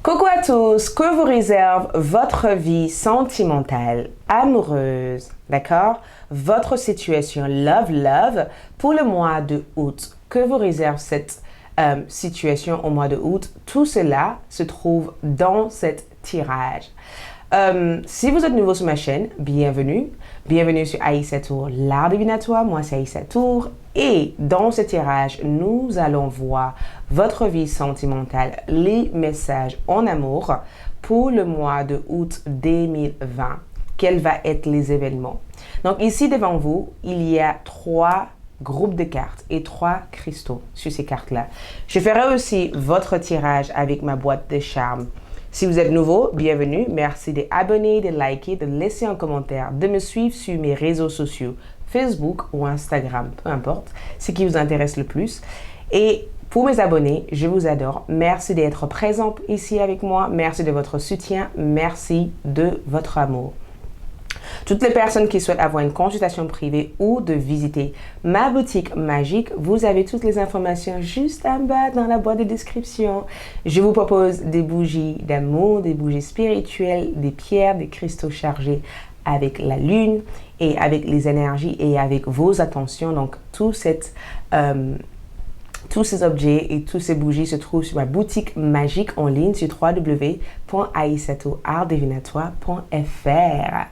Coucou à tous, que vous réserve votre vie sentimentale, amoureuse, d'accord? Votre situation love pour le mois de août. Que vous réserve cette situation au mois de août? Tout cela se trouve dans cet tirage. Si vous êtes nouveau sur ma chaîne, bienvenue. Bienvenue sur Aïssa Tour, l'art divinatoire. Moi, c'est Aïssa Tour. Et dans ce tirage, nous allons voir votre vie sentimentale, les messages en amour pour le mois de août 2020. Quels vont être les événements? Donc ici devant vous, il y a 3 groupes de cartes et 3 cristaux sur ces cartes-là. Je ferai aussi votre tirage avec ma boîte de charme. Si vous êtes nouveau, bienvenue. Merci d'abonner, de liker, de laisser un commentaire, de me suivre sur mes réseaux sociaux, Facebook ou Instagram, peu importe, ce qui vous intéresse le plus. Et pour mes abonnés, je vous adore. Merci d'être présent ici avec moi. Merci de votre soutien. Merci de votre amour. Toutes les personnes qui souhaitent avoir une consultation privée ou de visiter ma boutique magique, vous avez toutes les informations juste en bas dans la boîte de description. Je vous propose des bougies d'amour, des bougies spirituelles, des pierres, des cristaux chargés avec la lune et avec les énergies et avec vos attentions. Donc, tous ces objets et toutes ces bougies se trouvent sur ma boutique magique en ligne sur www.aissatoartdivinatoire.fr.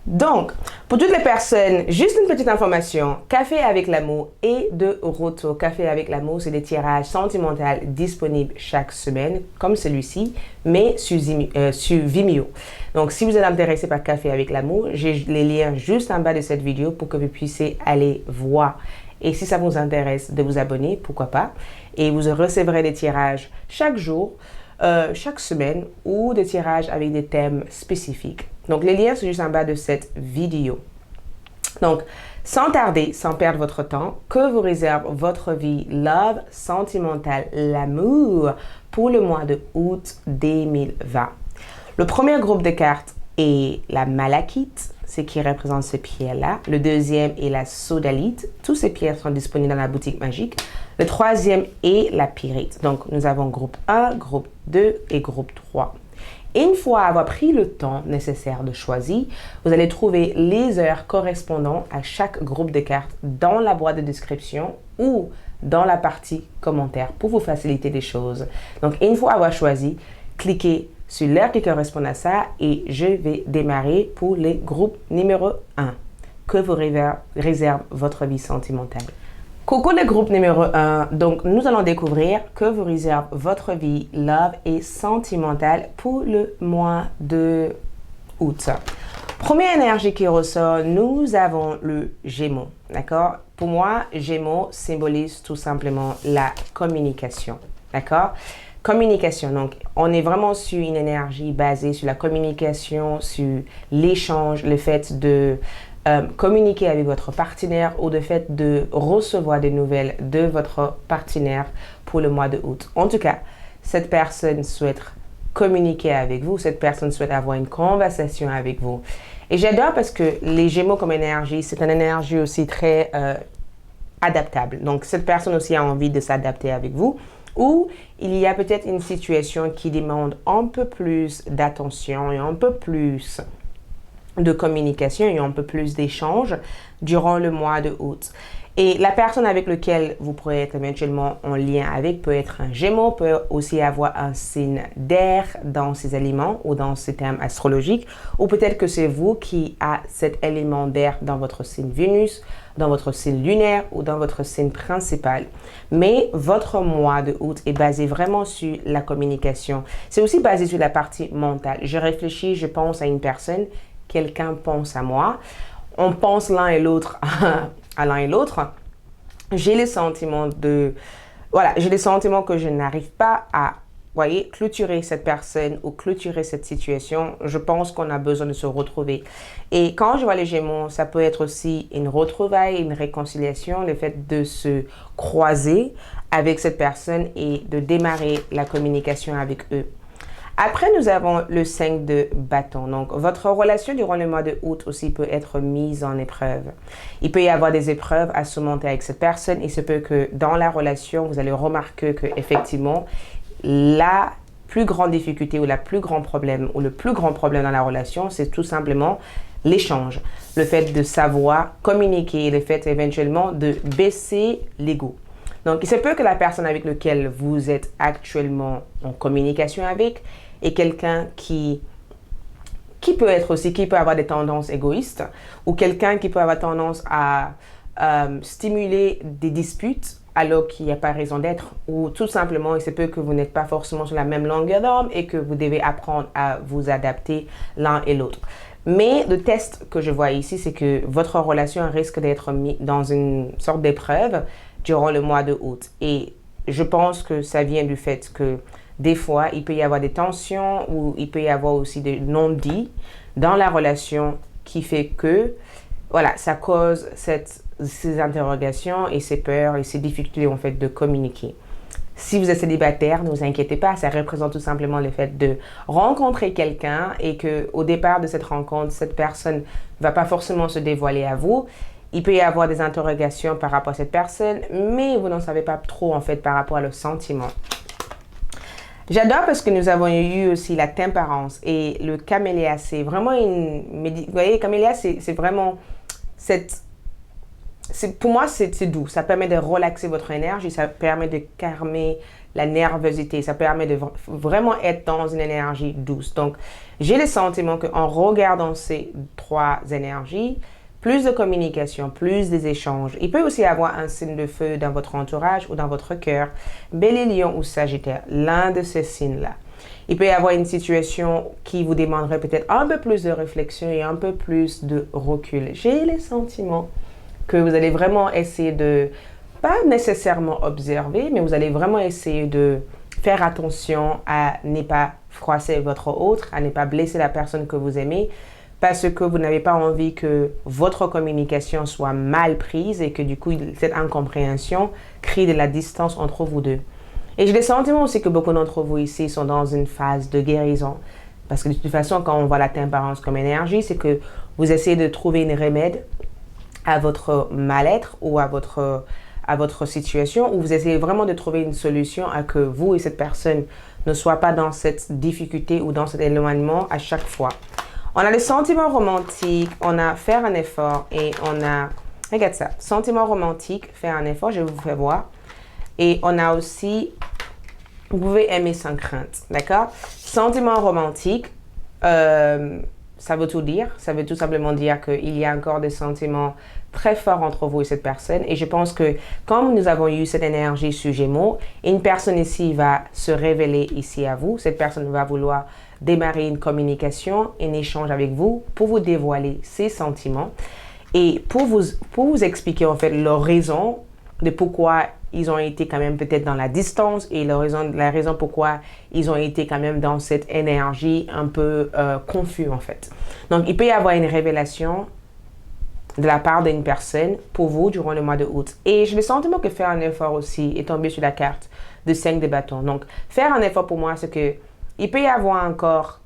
Donc, pour toutes les personnes, juste une petite information, Café avec l'amour est de retour. Café avec l'amour, c'est des tirages sentimentaux disponibles chaque semaine, comme celui-ci, mais sur Vimeo. Donc, si vous êtes intéressé par Café avec l'amour, j'ai les liens juste en bas de cette vidéo pour que vous puissiez aller voir. Et si ça vous intéresse de vous abonner, pourquoi pas. Et vous recevrez des tirages chaque jour, chaque semaine, ou des tirages avec des thèmes spécifiques. Donc, les liens sont juste en bas de cette vidéo. Donc, sans tarder, sans perdre votre temps, que vous réserve votre vie love, sentimentale, l'amour pour le mois de août 2020. Le premier groupe de cartes est la malachite, ce qui représente ces pierres-là. Le deuxième est la sodalite. Tous ces pierres sont disponibles dans la boutique magique. Le troisième est la pyrite. Donc, nous avons groupe 1, groupe 2 et groupe 3. Et une fois avoir pris le temps nécessaire de choisir, vous allez trouver les heures correspondant à chaque groupe de cartes dans la boîte de description ou dans la partie commentaires pour vous faciliter les choses. Donc, une fois avoir choisi, cliquez sur l'heure qui correspond à ça et je vais démarrer pour les groupes numéro 1. Que vous réserve votre vie sentimentale? Coucou le groupe numéro 1, donc nous allons découvrir que vous réserve votre vie love et sentimentale pour le mois de août. Première énergie qui ressort, nous avons le Gémeaux, d'accord? Pour moi, Gémeaux symbolise tout simplement la communication, d'accord? Communication, donc on est vraiment sur une énergie basée sur la communication, sur l'échange, le fait de communiquer avec votre partenaire ou le fait de recevoir des nouvelles de votre partenaire pour le mois de août. En tout cas, cette personne souhaite communiquer avec vous, cette personne souhaite avoir une conversation avec vous. Et j'adore parce que les Gémeaux comme énergie, c'est une énergie aussi très adaptable. Donc, cette personne aussi a envie de s'adapter avec vous. Ou il y a peut-être une situation qui demande un peu plus d'attention et un peu plus de communication et un peu plus d'échanges durant le mois de août. Et la personne avec laquelle vous pourrez être éventuellement en lien avec peut être un Gémeaux, peut aussi avoir un signe d'air dans ses éléments ou dans ses termes astrologiques, ou peut-être que c'est vous qui avez cet élément d'air dans votre signe Vénus, dans votre signe lunaire ou dans votre signe principal. Mais votre mois de août est basé vraiment sur la communication. C'est aussi basé sur la partie mentale. Je réfléchis, je pense à une personne, quelqu'un pense à moi, on pense l'un et l'autre à l'un et l'autre. J'ai les sentiments que je n'arrive pas à, clôturer cette personne ou clôturer cette situation. Je pense qu'on a besoin de se retrouver. Et quand je vois les Gémeaux, ça peut être aussi une retrouvaille, une réconciliation, le fait de se croiser avec cette personne et de démarrer la communication avec eux. Après, nous avons le 5 de bâton. Donc, votre relation durant le mois de août aussi peut être mise en épreuve. Il peut y avoir des épreuves à surmonter avec cette personne. Il se peut que dans la relation, vous allez remarquer que effectivement, la plus grande difficulté ou la plus grand problème ou le plus grand problème dans la relation, c'est tout simplement l'échange. Le fait de savoir communiquer, le fait éventuellement de baisser l'ego. Donc, il se peut que la personne avec laquelle vous êtes actuellement en communication avec est quelqu'un qui peut être aussi, qui peut avoir des tendances égoïstes ou quelqu'un qui peut avoir tendance à stimuler des disputes alors qu'il n'y a pas raison d'être, ou tout simplement, il se peut que vous n'êtes pas forcément sur la même longueur d'onde et que vous devez apprendre à vous adapter l'un et l'autre. Mais le test que je vois ici, c'est que votre relation risque d'être mise dans une sorte d'épreuve durant le mois de août. Et je pense que ça vient du fait que des fois, il peut y avoir des tensions ou il peut y avoir aussi des non-dits dans la relation qui fait que, voilà, ça cause ces interrogations et ces peurs et ces difficultés en fait de communiquer. Si vous êtes célibataire, ne vous inquiétez pas, ça représente tout simplement le fait de rencontrer quelqu'un et que au départ de cette rencontre, cette personne ne va pas forcément se dévoiler à vous. Il peut y avoir des interrogations par rapport à cette personne, mais vous n'en savez pas trop en fait par rapport à le sentiment. J'adore parce que nous avons eu aussi la tempérance et le camélia. C'est vraiment vous voyez, camélia, c'est vraiment pour moi, c'est doux. Ça permet de relaxer votre énergie, ça permet de calmer la nervosité, ça permet de vraiment être dans une énergie douce. Donc, j'ai le sentiment qu'en regardant ces trois énergies, plus de communication, plus des échanges. Il peut aussi y avoir un signe de feu dans votre entourage ou dans votre cœur, Bélier, Lion ou Sagittaire, l'un de ces signes-là. Il peut y avoir une situation qui vous demanderait peut-être un peu plus de réflexion et un peu plus de recul. J'ai le sentiment que vous allez vraiment essayer de, pas nécessairement observer, mais vous allez vraiment essayer de faire attention à ne pas froisser votre autre, à ne pas blesser la personne que vous aimez, parce que vous n'avez pas envie que votre communication soit mal prise et que du coup, cette incompréhension crée de la distance entre vous deux. Et j'ai le sentiment aussi que beaucoup d'entre vous ici sont dans une phase de guérison. Parce que de toute façon, quand on voit la tempérance comme énergie, c'est que vous essayez de trouver une remède à votre mal-être ou à votre situation, ou vous essayez vraiment de trouver une solution à que vous et cette personne ne soient pas dans cette difficulté ou dans cet éloignement à chaque fois. On a le sentiment romantique, on a faire un effort et on a, regarde ça, sentiment romantique, faire un effort, je vais vous faire voir. Et on a aussi, vous pouvez aimer sans crainte, d'accord? Sentiment romantique, ça veut tout dire. Ça veut tout simplement dire qu'il y a encore des sentiments très forts entre vous et cette personne. Et je pense que comme nous avons eu cette énergie sur Gémeaux, une personne ici va se révéler ici à vous. Cette personne va vouloir démarrer une communication, un échange avec vous pour vous dévoiler ses sentiments et pour vous expliquer en fait leur raison de pourquoi ils ont été quand même peut-être dans la distance et la raison pourquoi ils ont été quand même dans cette énergie un peu confus en fait. Donc, il peut y avoir une révélation de la part d'une personne pour vous durant le mois de août. Et j'ai le sentiment que faire un effort aussi est tombé sur la carte de 5 de bâtons. Donc, faire un effort pour moi, c'est que il peut y avoir encore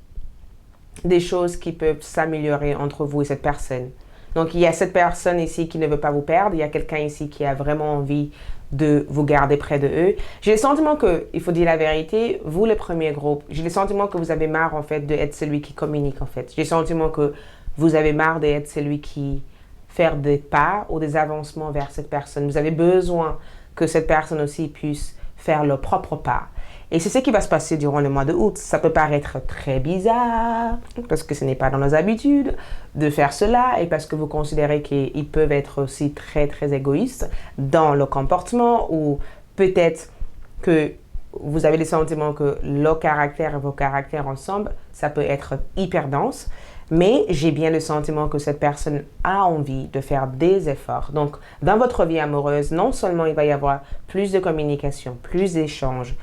des choses qui peuvent s'améliorer entre vous et cette personne. Donc, il y a cette personne ici qui ne veut pas vous perdre. Il y a quelqu'un ici qui a vraiment envie de vous garder près de eux. J'ai le sentiment que, il faut dire la vérité, vous, le premier groupe, j'ai le sentiment que vous avez marre, en fait, d'être celui qui communique, en fait. J'ai le sentiment que vous avez marre d'être celui qui fait des pas ou des avancements vers cette personne. Vous avez besoin que cette personne aussi puisse faire leur propre pas. Et c'est ce qui va se passer durant le mois de août. Ça peut paraître très bizarre, parce que ce n'est pas dans nos habitudes de faire cela, et parce que vous considérez qu'ils peuvent être aussi très, très égoïstes dans leur comportement, ou peut-être que vous avez le sentiment que leur caractère et vos caractères ensemble, ça peut être hyper dense. Mais j'ai bien le sentiment que cette personne a envie de faire des efforts. Donc, dans votre vie amoureuse, non seulement il va y avoir plus de communication, plus d'échanges,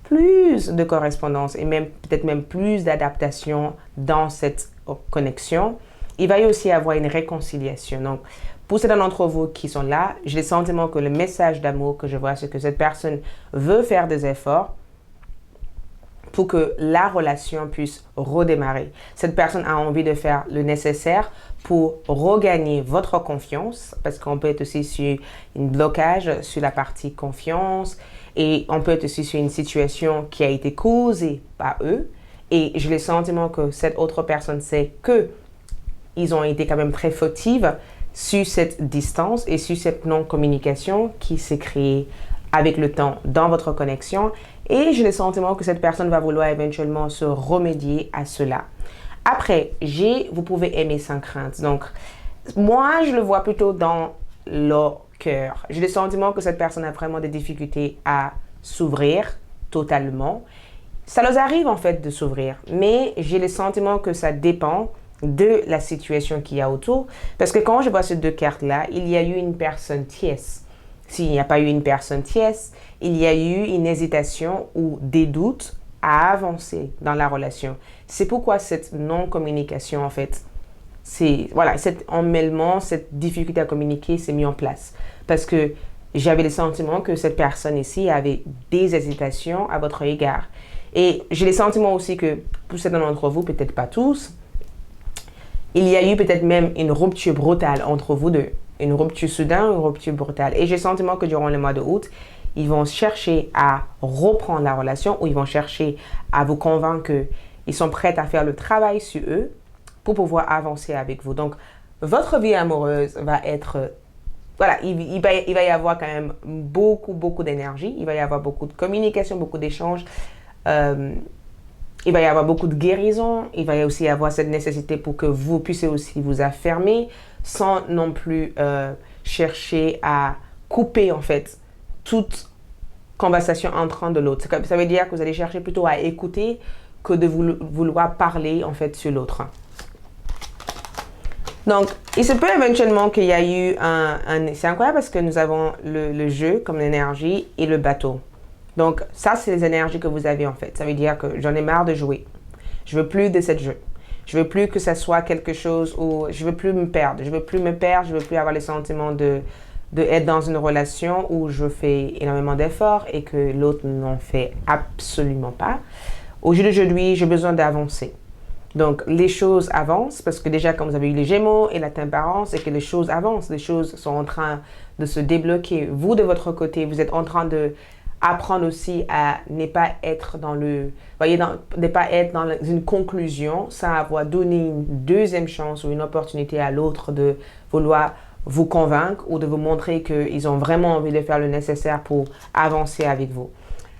plus de correspondance et même peut-être même plus d'adaptation dans cette connexion, il va y aussi avoir une réconciliation. Donc, pour certains d'entre vous qui sont là, j'ai le sentiment que le message d'amour que je vois, c'est que cette personne veut faire des efforts pour que la relation puisse redémarrer. Cette personne a envie de faire le nécessaire pour regagner votre confiance, parce qu'on peut être aussi sur un blocage sur la partie confiance, Et on peut être aussi sur une situation qui a été causée par eux. Et j'ai le sentiment que cette autre personne sait que ils ont été quand même très fautifs sur cette distance et sur cette non-communication qui s'est créée avec le temps dans votre connexion. Et j'ai le sentiment que cette personne va vouloir éventuellement se remédier à cela. Après, vous pouvez aimer sans crainte. Donc, moi, je le vois plutôt dans leur cœur. J'ai le sentiment que cette personne a vraiment des difficultés à s'ouvrir totalement. Ça leur arrive en fait de s'ouvrir, mais j'ai le sentiment que ça dépend de la situation qu'il y a autour. Parce que quand je vois ces deux cartes-là, il y a eu une personne tierce. S'il n'y a pas eu une personne tierce, il y a eu une hésitation ou des doutes à avancer dans la relation. C'est pourquoi cette non-communication, en fait, cet emmêlement, cette difficulté à communiquer s'est mis en place. Parce que j'avais le sentiment que cette personne ici avait des hésitations à votre égard. Et j'ai le sentiment aussi que pour certains d'entre vous, peut-être pas tous, il y a eu peut-être même une rupture brutale entre vous deux. Une rupture soudaine, une rupture brutale. Et j'ai le sentiment que durant le mois de août, ils vont chercher à reprendre la relation ou ils vont chercher à vous convaincre qu'ils sont prêts à faire le travail sur eux pour pouvoir avancer avec vous. Donc, votre vie amoureuse va être... Voilà, il va y avoir quand même beaucoup d'énergie. Il va y avoir beaucoup de communication, beaucoup d'échanges. Il va y avoir beaucoup de guérison. Il va aussi y avoir cette nécessité pour que vous puissiez aussi vous affirmer sans non plus chercher à couper en fait toute conversation entrant de l'autre. Ça veut dire que vous allez chercher plutôt à écouter que de vouloir parler en fait sur l'autre. Donc, il se peut éventuellement qu'il y a eu c'est incroyable parce que nous avons le jeu comme énergie et le bateau. Donc, ça, c'est les énergies que vous avez en fait. Ça veut dire que j'en ai marre de jouer. Je veux plus de ce jeu. Je veux plus que ça soit quelque chose où je veux plus me perdre. Je veux plus me perdre. Je veux plus avoir le sentiment de être dans une relation où je fais énormément d'efforts et que l'autre n'en fait absolument pas. Au jour d'aujourd'hui, j'ai besoin d'avancer. Donc, les choses avancent parce que déjà, comme vous avez eu les Gémeaux et la Tempérance, et que les choses avancent, les choses sont en train de se débloquer. Vous, de votre côté, vous êtes en train de apprendre aussi à ne pas être ne pas être dans une conclusion sans avoir donné une deuxième chance ou une opportunité à l'autre de vouloir vous convaincre ou de vous montrer qu'ils ont vraiment envie de faire le nécessaire pour avancer avec vous.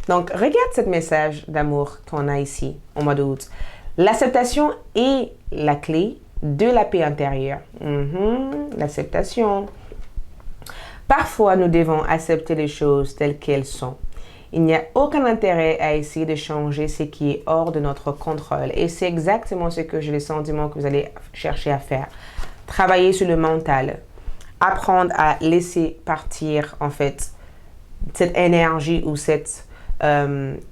Donc, regarde ce message d'amour qu'on a ici au mois d'août. L'acceptation est la clé de la paix intérieure. L'acceptation. Parfois, nous devons accepter les choses telles qu'elles sont. Il n'y a aucun intérêt à essayer de changer ce qui est hors de notre contrôle. Et c'est exactement ce que j'ai le sentiment que vous allez chercher à faire. Travailler sur le mental. Apprendre à laisser partir, en fait, cette énergie ou cette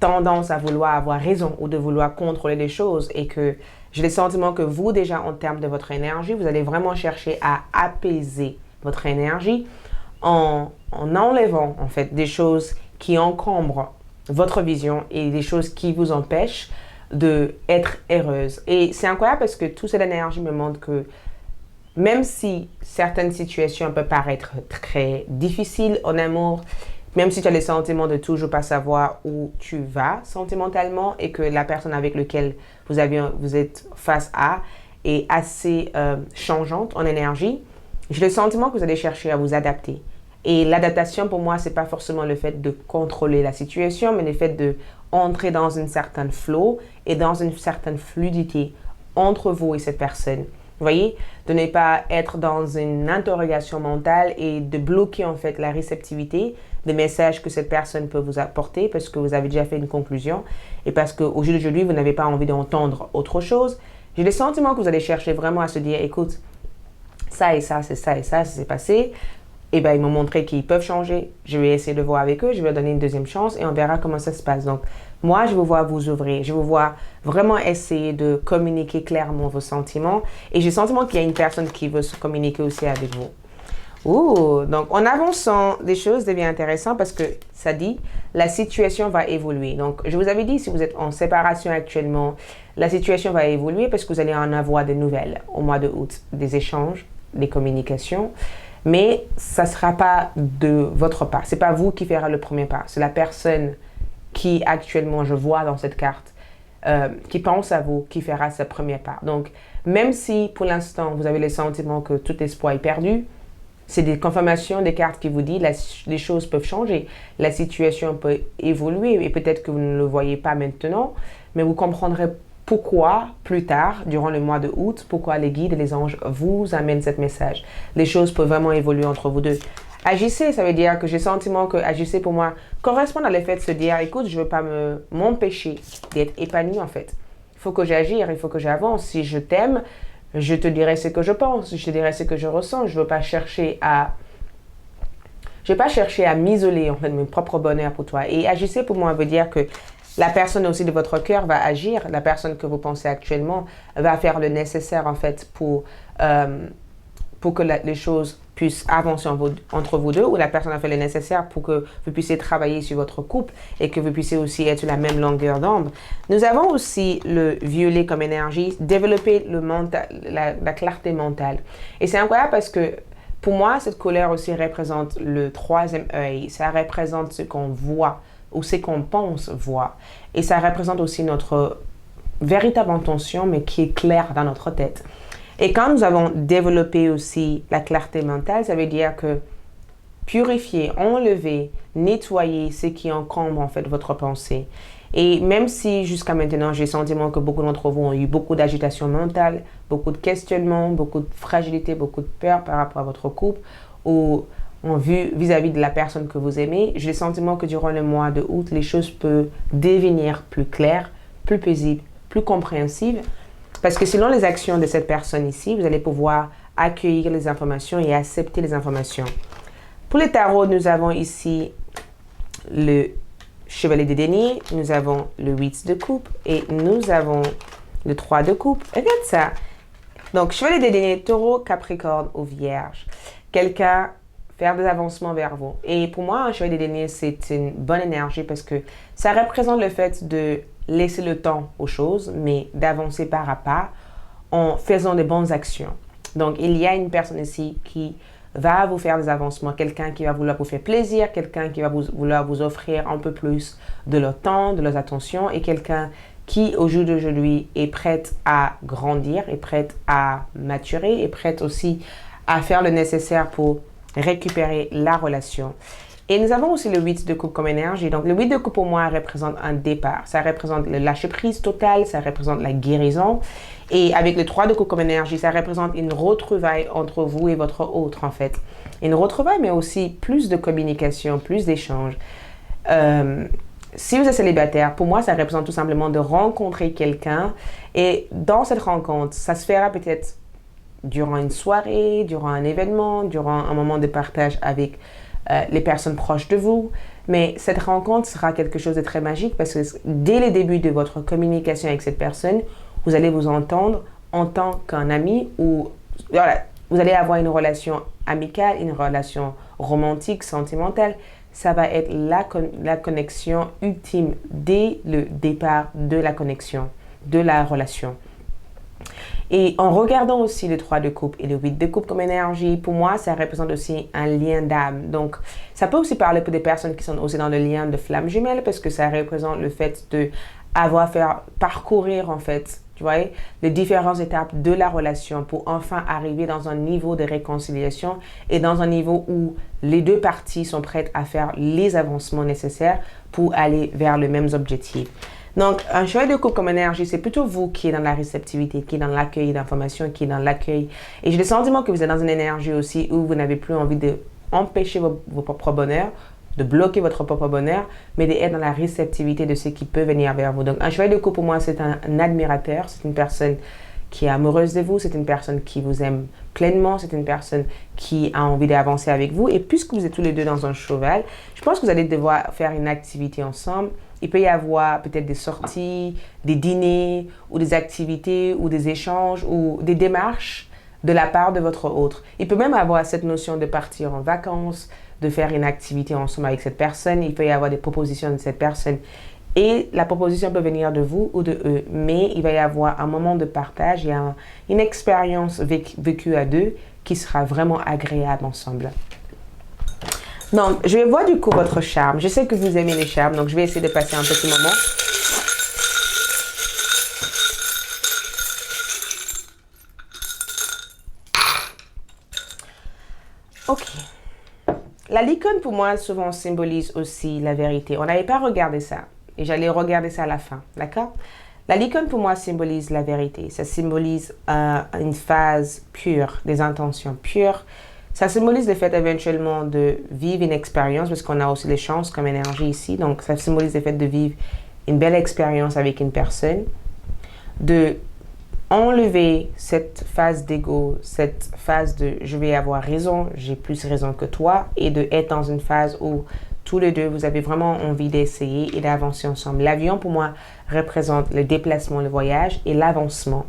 tendance à vouloir avoir raison ou de vouloir contrôler les choses. Et que j'ai le sentiment que vous, déjà, en termes de votre énergie, vous allez vraiment chercher à apaiser votre énergie en enlevant, en fait, des choses qui encombrent votre vision et des choses qui vous empêchent d'être heureuse. Et c'est incroyable parce que toute cette énergie me montre que même si certaines situations peuvent paraître très difficiles en amour, même si tu as le sentiment de toujours pas savoir où tu vas sentimentalement et que la personne avec laquelle vous êtes face à est assez changeante en énergie, j'ai le sentiment que vous allez chercher à vous adapter. Et l'adaptation, pour moi, c'est pas forcément le fait de contrôler la situation, mais le fait de entrer dans une certaine flow et dans une certaine fluidité entre vous et cette personne. Vous voyez, de ne pas être dans une interrogation mentale et de bloquer en fait la réceptivité des messages que cette personne peut vous apporter parce que vous avez déjà fait une conclusion et parce qu'au jour d'aujourd'hui, vous n'avez pas envie d'entendre autre chose. J'ai le sentiment que vous allez chercher vraiment à se dire, écoute, ça et ça, c'est ça et ça s'est passé. Et bien, ils m'ont montré qu'ils peuvent changer. Je vais essayer de voir avec eux. Je vais leur donner une deuxième chance et on verra comment ça se passe. Donc, moi, je vous vois vous ouvrir. Je vous vois vraiment essayer de communiquer clairement vos sentiments. Et j'ai le sentiment qu'il y a une personne qui veut se communiquer aussi avec vous. Ouh, donc en avançant, les choses deviennent intéressantes parce que ça dit, la situation va évoluer. Donc, je vous avais dit, si vous êtes en séparation actuellement, la situation va évoluer parce que vous allez en avoir des nouvelles au mois de août, des échanges, des communications. Mais ça ne sera pas de votre part. Ce n'est pas vous qui fera le premier pas. C'est la personne qui actuellement je vois dans cette carte, qui pense à vous, qui fera ce premier pas. Donc, même si pour l'instant vous avez le sentiment que tout espoir est perdu, c'est des confirmations des cartes qui vous disent les choses peuvent changer, la situation peut évoluer et peut-être que vous ne le voyez pas maintenant, mais vous comprendrez pourquoi plus tard, durant le mois de août, pourquoi les guides et les anges vous amènent ce message. Les choses peuvent vraiment évoluer entre vous deux. Agissez, ça veut dire que j'ai le sentiment que agissez pour moi correspond à l'effet de se dire, écoute, je ne veux pas m'empêcher d'être épanoui en fait. Il faut que j'agisse, il faut que j'avance. Si je t'aime, je te dirai ce que je pense, je te dirai ce que je ressens. Je ne veux pas chercher à... Je vais pas chercher à m'isoler en fait de mon propre bonheur pour toi. Et agissez pour moi veut dire que la personne aussi de votre cœur va agir. La personne que vous pensez actuellement va faire le nécessaire en fait pour que les choses puissent avancer entre vous deux, ou la personne a fait le nécessaire pour que vous puissiez travailler sur votre couple et que vous puissiez aussi être sur la même longueur d'onde. Nous avons aussi le violet comme énergie, développer le mental, la clarté mentale. Et c'est incroyable parce que pour moi, cette couleur aussi représente le troisième œil. Ça représente ce qu'on voit ou ce qu'on pense voir. Et ça représente aussi notre véritable intention, mais qui est claire dans notre tête. Et quand nous avons développé aussi la clarté mentale, ça veut dire que purifier, enlever, nettoyer ce qui encombre en fait votre pensée. Et même si jusqu'à maintenant, j'ai le sentiment que beaucoup d'entre vous ont eu beaucoup d'agitation mentale, beaucoup de questionnements, beaucoup de fragilité, beaucoup de peur par rapport à votre couple ou vis-à-vis de la personne que vous aimez, j'ai le sentiment que durant le mois de août, les choses peuvent devenir plus claires, plus paisibles, plus compréhensibles. Parce que selon les actions de cette personne ici, vous allez pouvoir accueillir les informations et accepter les informations. Pour les tarots, nous avons ici le chevalier des deniers, nous avons le 8 de coupe et nous avons le 3 de coupe. Regarde ça. Donc, chevalier des deniers, taureau, capricorne ou vierge. Quelqu'un faire des avancements vers vous. Et pour moi, un chevalier des deniers, c'est une bonne énergie parce que ça représente le fait de laisser le temps aux choses, mais d'avancer pas à pas en faisant de bonnes actions. Donc, il y a une personne ici qui va vous faire des avancements, quelqu'un qui va vouloir vous faire plaisir, quelqu'un qui va vouloir vous offrir un peu plus de leur temps, de leur attention, et quelqu'un qui, au jour d'aujourd'hui, est prête à grandir, est prête à maturer, est prête aussi à faire le nécessaire pour récupérer la relation. Et nous avons aussi le 8 de coupe comme énergie. Donc, le 8 de coupe, pour moi, représente un départ. Ça représente le lâcher-prise total, ça représente la guérison. Et avec le 3 de coupe comme énergie, ça représente une retrouvaille entre vous et votre autre, en fait. Une retrouvaille, mais aussi plus de communication, plus d'échanges. Si vous êtes célibataire, pour moi, ça représente tout simplement de rencontrer quelqu'un. Et dans cette rencontre, ça se fera peut-être durant une soirée, durant un événement, durant un moment de partage avec les personnes proches de vous. Mais cette rencontre sera quelque chose de très magique parce que dès le début de votre communication avec cette personne, vous allez vous entendre en tant qu'un ami ou voilà, vous allez avoir une relation amicale, une relation romantique, sentimentale. Ça va être la connexion ultime dès le départ de la connexion, de la relation. Et en regardant aussi le 3 de coupe et le 8 de coupe comme énergie, pour moi, ça représente aussi un lien d'âme. Donc, ça peut aussi parler pour des personnes qui sont aussi dans le lien de flamme jumelle parce que ça représente le fait de parcourir, en fait, tu vois, les différentes étapes de la relation pour enfin arriver dans un niveau de réconciliation et dans un niveau où les deux parties sont prêtes à faire les avancements nécessaires pour aller vers le même objectif. Donc, un chevalier de coupe comme énergie, c'est plutôt vous qui êtes dans la réceptivité, qui est dans l'accueil d'informations, qui est dans l'accueil. Et j'ai le sentiment que vous êtes dans une énergie aussi où vous n'avez plus envie d'empêcher vos propres bonheurs, de bloquer votre propre bonheur, mais d'être dans la réceptivité de ce qui peut venir vers vous. Donc, un chevalier de coupe, pour moi, c'est un admirateur, c'est une personne qui est amoureuse de vous, c'est une personne qui vous aime pleinement, c'est une personne qui a envie d'avancer avec vous. Et puisque vous êtes tous les deux dans un cheval, je pense que vous allez devoir faire une activité ensemble. Il peut y avoir peut-être des sorties, des dîners ou des activités ou des échanges ou des démarches de la part de votre autre. Il peut même avoir cette notion de partir en vacances, de faire une activité ensemble avec cette personne. Il peut y avoir des propositions de cette personne. Et la proposition peut venir de vous ou de eux, mais il va y avoir un moment de partage, il y a une expérience vécue à deux qui sera vraiment agréable ensemble. Donc, je vais voir du coup votre charme. Je sais que vous aimez les charmes, donc je vais essayer de passer un petit moment. Ok. La licorne, pour moi, souvent symbolise aussi la vérité. On n'avait pas regardé ça. Et j'allais regarder ça à la fin. D'accord? La licorne, pour moi, symbolise la vérité. Ça symbolise une phase pure, des intentions pures. Ça symbolise le fait éventuellement de vivre une expérience, parce qu'on a aussi les chances comme énergie ici. Donc, ça symbolise le fait de vivre une belle expérience avec une personne. De enlever cette phase d'ego, cette phase de je vais avoir raison, j'ai plus raison que toi, et de être dans une phase où tous les deux, vous avez vraiment envie d'essayer et d'avancer ensemble. L'avion, pour moi, représente le déplacement, le voyage et l'avancement.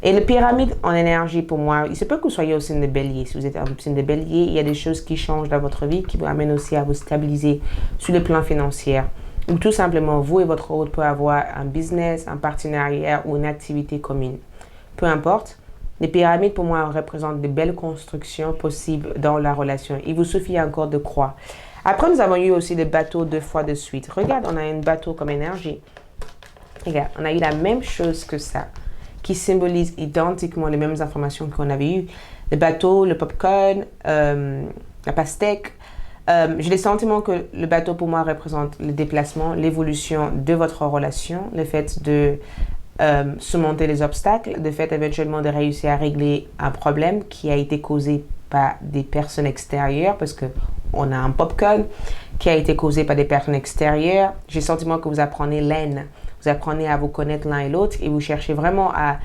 Et le pyramide en énergie, pour moi, il se peut que vous soyez au signe de bélier. Si vous êtes au signe de bélier, il y a des choses qui changent dans votre vie, qui vous amènent aussi à vous stabiliser sur le plan financier. Ou tout simplement, vous et votre hôte peuvent avoir un business, un partenariat ou une activité commune. Peu importe, les pyramides pour moi représentent de belles constructions possibles dans la relation. Il vous suffit encore de croire. Après, nous avons eu aussi des bateaux 2 fois de suite. Regarde, on a un bateau comme énergie. Regarde, on a eu la même chose que ça, qui symbolise identiquement les mêmes informations qu'on avait eues. Le bateau, le popcorn, la pastèque. J'ai le sentiment que le bateau pour moi représente le déplacement, l'évolution de votre relation, le fait de surmonter les obstacles, de fait éventuellement de réussir à régler un problème qui a été causé par des personnes extérieures, parce que on a un popcorn qui a été causé par des personnes extérieures. J'ai le sentiment que vous apprenez l'aine, vous apprenez à vous connaître l'un et l'autre et vous cherchez vraiment à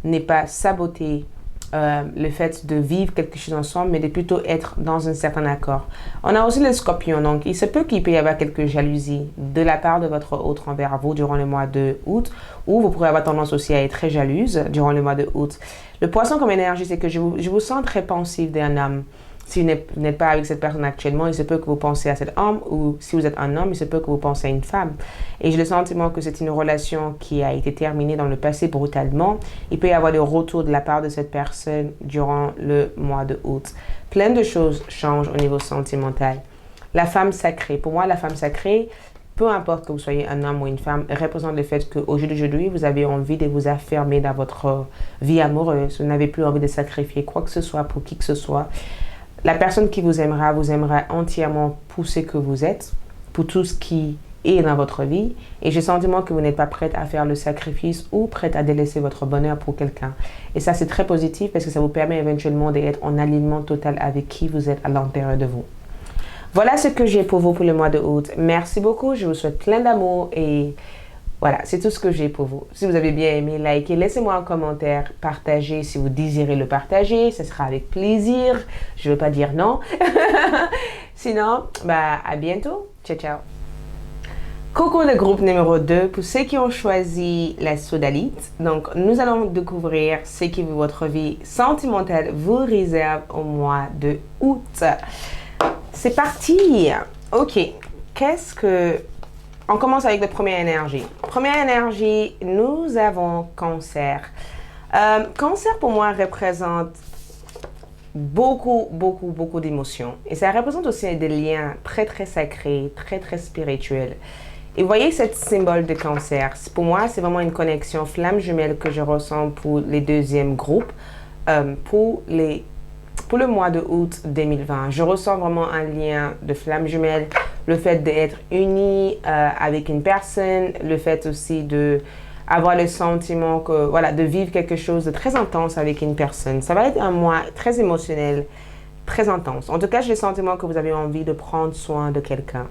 ne pas saboter le fait de vivre quelque chose ensemble, mais de plutôt être dans un certain accord. On a aussi le scorpion, donc il se peut qu'il peut y avoir quelques jalousies de la part de votre hôte envers vous durant le mois de août, ou vous pourrez avoir tendance aussi à être très jalouse durant le mois de août. Le poisson comme énergie, c'est que je vous sens très pensif d'un homme. Si vous n'êtes pas avec cette personne actuellement, il se peut que vous pensez à cet homme, ou si vous êtes un homme, il se peut que vous pensez à une femme. Et j'ai le sentiment que c'est une relation qui a été terminée dans le passé brutalement. Il peut y avoir des retours de la part de cette personne durant le mois de août. Plein de choses changent au niveau sentimental. La femme sacrée. Pour moi, la femme sacrée, peu importe que vous soyez un homme ou une femme, représente le fait qu'au jour d'aujourd'hui, vous avez envie de vous affirmer dans votre vie amoureuse. Vous n'avez plus envie de sacrifier quoi que ce soit pour qui que ce soit. La personne qui vous aimera entièrement pour ce que vous êtes, pour tout ce qui est dans votre vie. Et j'ai le sentiment que vous n'êtes pas prête à faire le sacrifice ou prête à délaisser votre bonheur pour quelqu'un. Et ça, c'est très positif parce que ça vous permet éventuellement d'être en alignement total avec qui vous êtes à l'intérieur de vous. Voilà ce que j'ai pour vous pour le mois de août. Merci beaucoup. Je vous souhaite plein d'amour et voilà, c'est tout ce que j'ai pour vous. Si vous avez bien aimé, likez, laissez-moi un commentaire, partagez si vous désirez le partager, ce sera avec plaisir. Je ne veux pas dire non. Sinon, à bientôt. Ciao, ciao. Coucou le groupe numéro 2 pour ceux qui ont choisi la sodalite. Donc, nous allons découvrir ce qui votre vie sentimentale vous réserve au mois de août. C'est parti. Ok, on commence avec la première énergie. Première énergie, nous avons Cancer. Cancer, pour moi, représente beaucoup d'émotions. Et ça représente aussi des liens très, très sacrés, très, très spirituels. Et vous voyez ce symbole de Cancer. Pour moi, c'est vraiment une connexion flamme jumelle que je ressens pour les deuxièmes groupes, pour le mois de août 2020. Je ressens vraiment un lien de flamme jumelle, le fait d'être unis avec une personne, le fait aussi de avoir le sentiment que, voilà, de vivre quelque chose de très intense avec une personne. Ça va être un mois très émotionnel, très intense. En tout cas, j'ai le sentiment que vous avez envie de prendre soin de quelqu'un.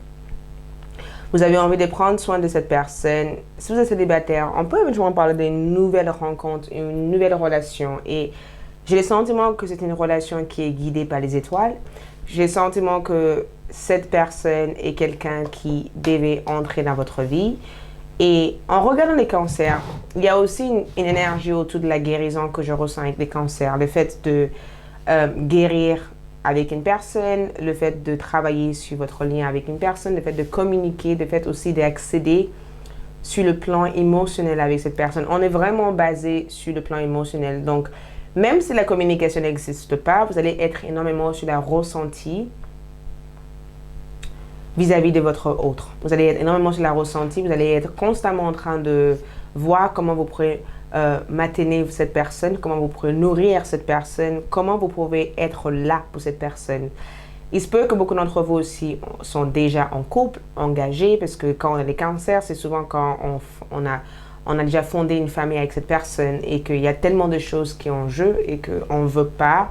Vous avez envie de prendre soin de cette personne. Si vous êtes célibataire, on peut éventuellement parler d'une nouvelle rencontre, une nouvelle relation. Et j'ai le sentiment que c'est une relation qui est guidée par les étoiles. J'ai le sentiment que cette personne est quelqu'un qui devait entrer dans votre vie. Et en regardant les cancers, il y a aussi une énergie autour de la guérison que je ressens avec les cancers. Le fait de guérir avec une personne, le fait de travailler sur votre lien avec une personne, le fait de communiquer, le fait aussi d'accéder sur le plan émotionnel avec cette personne. On est vraiment basé sur le plan émotionnel. Donc, même si la communication n'existe pas, vous allez être énormément sur la ressenti vis-à-vis de votre autre. Vous allez être énormément sur la ressenti, vous allez être constamment en train de voir comment vous pourrez maintenir cette personne, comment vous pourrez nourrir cette personne, comment vous pouvez être là pour cette personne. Il se peut que beaucoup d'entre vous aussi sont déjà en couple, engagés, parce que quand on a des cancers, c'est souvent quand on a déjà fondé une famille avec cette personne et qu'il y a tellement de choses qui sont en jeu et qu'on ne veut pas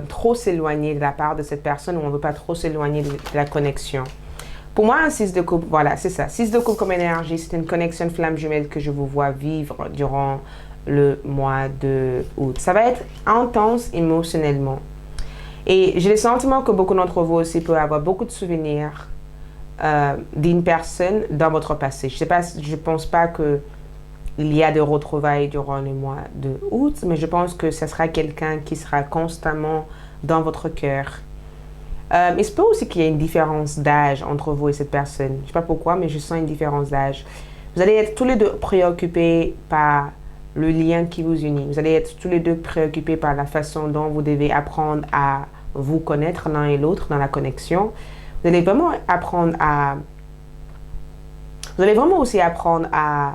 trop s'éloigner de la part de cette personne ou on ne veut pas trop s'éloigner de la connexion. Pour moi, un 6 de coupe, voilà, c'est ça. 6 de coupe comme énergie, c'est une connexion flamme jumelle que je vous vois vivre durant le mois de août. Ça va être intense émotionnellement. Et j'ai le sentiment que beaucoup d'entre vous aussi peuvent avoir beaucoup de souvenirs d'une personne dans votre passé. Je ne pense pas qu'il y a des retrouvailles durant le mois de août, mais je pense que ce sera quelqu'un qui sera constamment dans votre cœur. Il se peut aussi qu'il y ait une différence d'âge entre vous et cette personne. Je ne sais pas pourquoi, mais je sens une différence d'âge. Vous allez être tous les deux préoccupés par le lien qui vous unit. Vous allez être tous les deux préoccupés par la façon dont vous devez apprendre à vous connaître l'un et l'autre dans la connexion. Vous allez vraiment Vous allez vraiment aussi apprendre à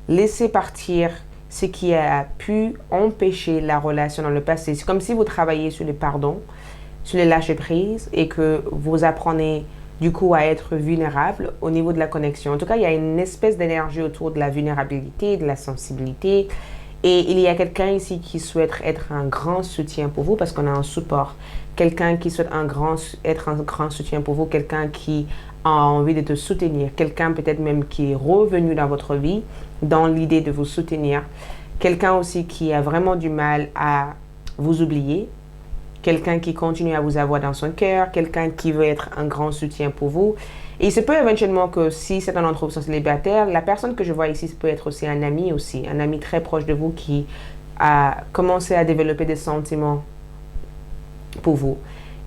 laisser partir ce qui a pu empêcher la relation dans le passé. C'est comme si vous travaillez sur le pardon, sur le lâcher-prise et que vous apprenez du coup à être vulnérable au niveau de la connexion. En tout cas, il y a une espèce d'énergie autour de la vulnérabilité, de la sensibilité. Et il y a quelqu'un ici qui souhaite être un grand soutien pour vous parce qu'on a un support. Quelqu'un qui souhaite être un grand soutien pour vous, quelqu'un qui a envie de te soutenir, quelqu'un peut-être même qui est revenu dans votre vie dans l'idée de vous soutenir, quelqu'un aussi qui a vraiment du mal à vous oublier, quelqu'un qui continue à vous avoir dans son cœur, quelqu'un qui veut être un grand soutien pour vous. Et il se peut éventuellement que si c'est un d'entre vous célibataire, la personne que je vois ici peut être aussi un ami très proche de vous qui a commencé à développer des sentiments pour vous.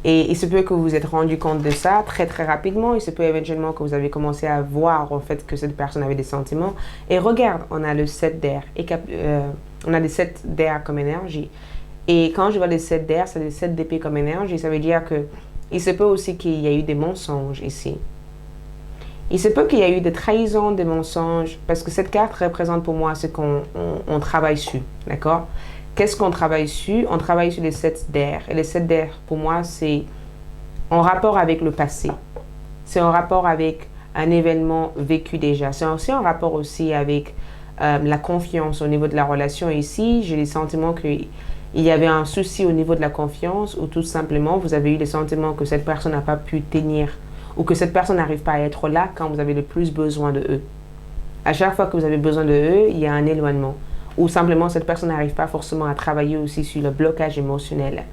Et il se peut que vous vous êtes rendu compte de ça très très rapidement. Il se peut éventuellement que vous avez commencé à voir en fait que cette personne avait des sentiments. Et regarde, on a le 7 d'air. On a les 7 d'air comme énergie. Et quand je vois les 7 d'air, c'est les 7 d'épée comme énergie. Ça veut dire que il se peut aussi qu'il y a eu des mensonges ici. Il se peut qu'il y ait eu des trahisons, des mensonges, parce que cette carte représente pour moi ce qu'on travaille sur, d'accord? Qu'est-ce qu'on travaille sur? On travaille sur les 7 d'air. Et les 7 d'air, pour moi, c'est en rapport avec le passé. C'est en rapport avec un événement vécu déjà. C'est aussi en rapport aussi avec la confiance au niveau de la relation. Ici, j'ai le sentiment qu'il y avait un souci au niveau de la confiance ou tout simplement, vous avez eu le sentiment que cette personne n'a pas pu tenir ou que cette personne n'arrive pas à être là quand vous avez le plus besoin de eux. À chaque fois que vous avez besoin de eux, il y a un éloignement. Ou simplement, cette personne n'arrive pas forcément à travailler aussi sur le blocage émotionnel.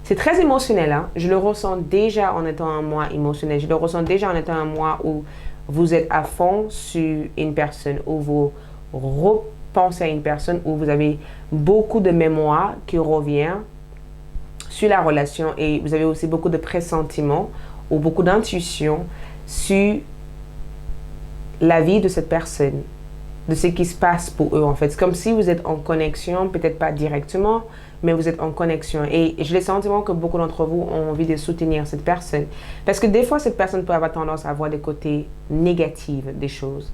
C'est très émotionnel, hein? Je le ressens déjà en étant un mois émotionnel. Je le ressens déjà en étant un mois où vous êtes à fond sur une personne, où vous repensez à une personne, où vous avez beaucoup de mémoire qui revient sur la relation et vous avez aussi beaucoup de pressentiments ou beaucoup d'intuition sur la vie de cette personne, de ce qui se passe pour eux en fait. C'est comme si vous êtes en connexion, peut-être pas directement, mais vous êtes en connexion. Et j'ai le sentiment que beaucoup d'entre vous ont envie de soutenir cette personne. Parce que des fois, cette personne peut avoir tendance à voir des côtés négatifs des choses.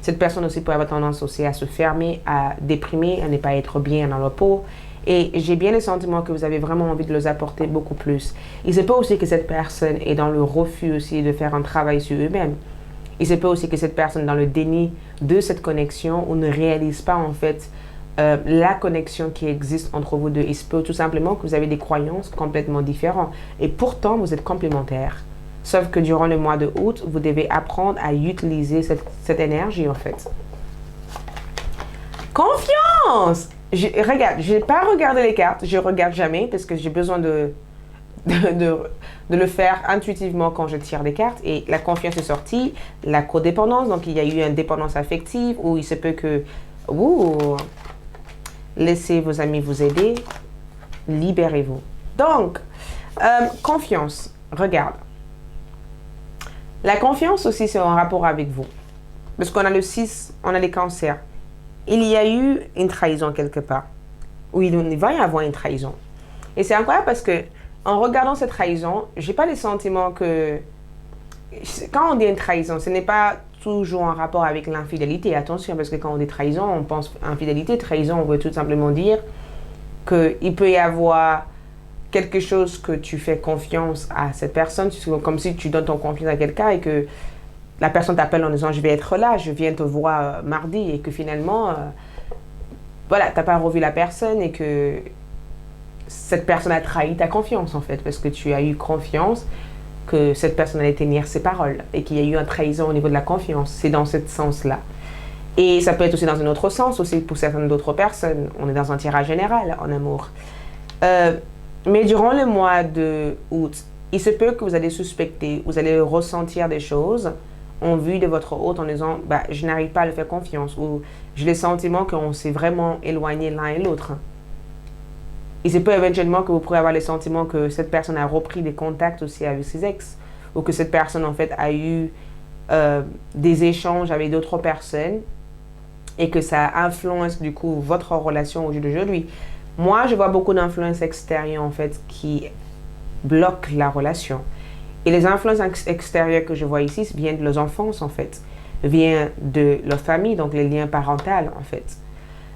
Cette personne aussi peut avoir tendance aussi à se fermer, à déprimer, à ne pas être bien dans leur peau. Et j'ai bien le sentiment que vous avez vraiment envie de les apporter beaucoup plus. Il se peut aussi que cette personne est dans le refus aussi de faire un travail sur eux-mêmes. Il se peut aussi que cette personne est dans le déni de cette connexion ou ne réalise pas en fait la connexion qui existe entre vous deux. Il se peut tout simplement que vous avez des croyances complètement différentes. Et pourtant, vous êtes complémentaires. Sauf que durant le mois de août, vous devez apprendre à utiliser cette énergie en fait. Confiance! Regarde, je n'ai pas regardé les cartes. Je ne regarde jamais parce que j'ai besoin de le faire intuitivement quand je tire des cartes. Et la confiance est sortie, la codépendance, donc il y a eu une dépendance affective où il se peut que laissez vos amis vous aider, libérez-vous. Donc, confiance, regarde. La confiance aussi, c'est en rapport avec vous. parce qu'on a le 6, on a les cancers. Il y a eu une trahison quelque part, ou il va y avoir une trahison. Et c'est incroyable parce que en regardant cette trahison, j'ai pas le sentiment que quand on dit une trahison, ce n'est pas toujours en rapport avec l'infidélité. Attention, parce que quand on dit trahison, on pense infidélité. Trahison, on veut tout simplement dire qu'il peut y avoir quelque chose que tu fais confiance à cette personne, comme si tu donnes ton confiance à quelqu'un et que la personne t'appelle en disant je vais être là, je viens te voir mardi, et que finalement, voilà, t'as pas revu la personne et que cette personne a trahi ta confiance en fait, parce que tu as eu confiance que cette personne allait tenir ses paroles et qu'il y a eu une trahison au niveau de la confiance. C'est dans ce sens-là. Et ça peut être aussi dans un autre sens, aussi pour certaines d'autres personnes. On est dans un tirage général en amour. Mais durant le mois de août, il se peut que vous allez suspecter, vous allez ressentir des choses en vue de votre hôte en disant bah, je n'arrive pas à le faire confiance, ou j'ai le sentiment qu'on s'est vraiment éloigné l'un et l'autre. Il se peut éventuellement que vous pourrez avoir le sentiment que cette personne a repris des contacts aussi avec ses ex, ou que cette personne en fait a eu des échanges avec d'autres personnes et que ça influence du coup votre relation au jour d'aujourd'hui. Moi, je vois beaucoup d'influences extérieures en fait qui bloquent la relation. Et les influences extérieures que je vois ici viennent de leurs enfances en fait, viennent de leur famille, donc les liens parentaux en fait.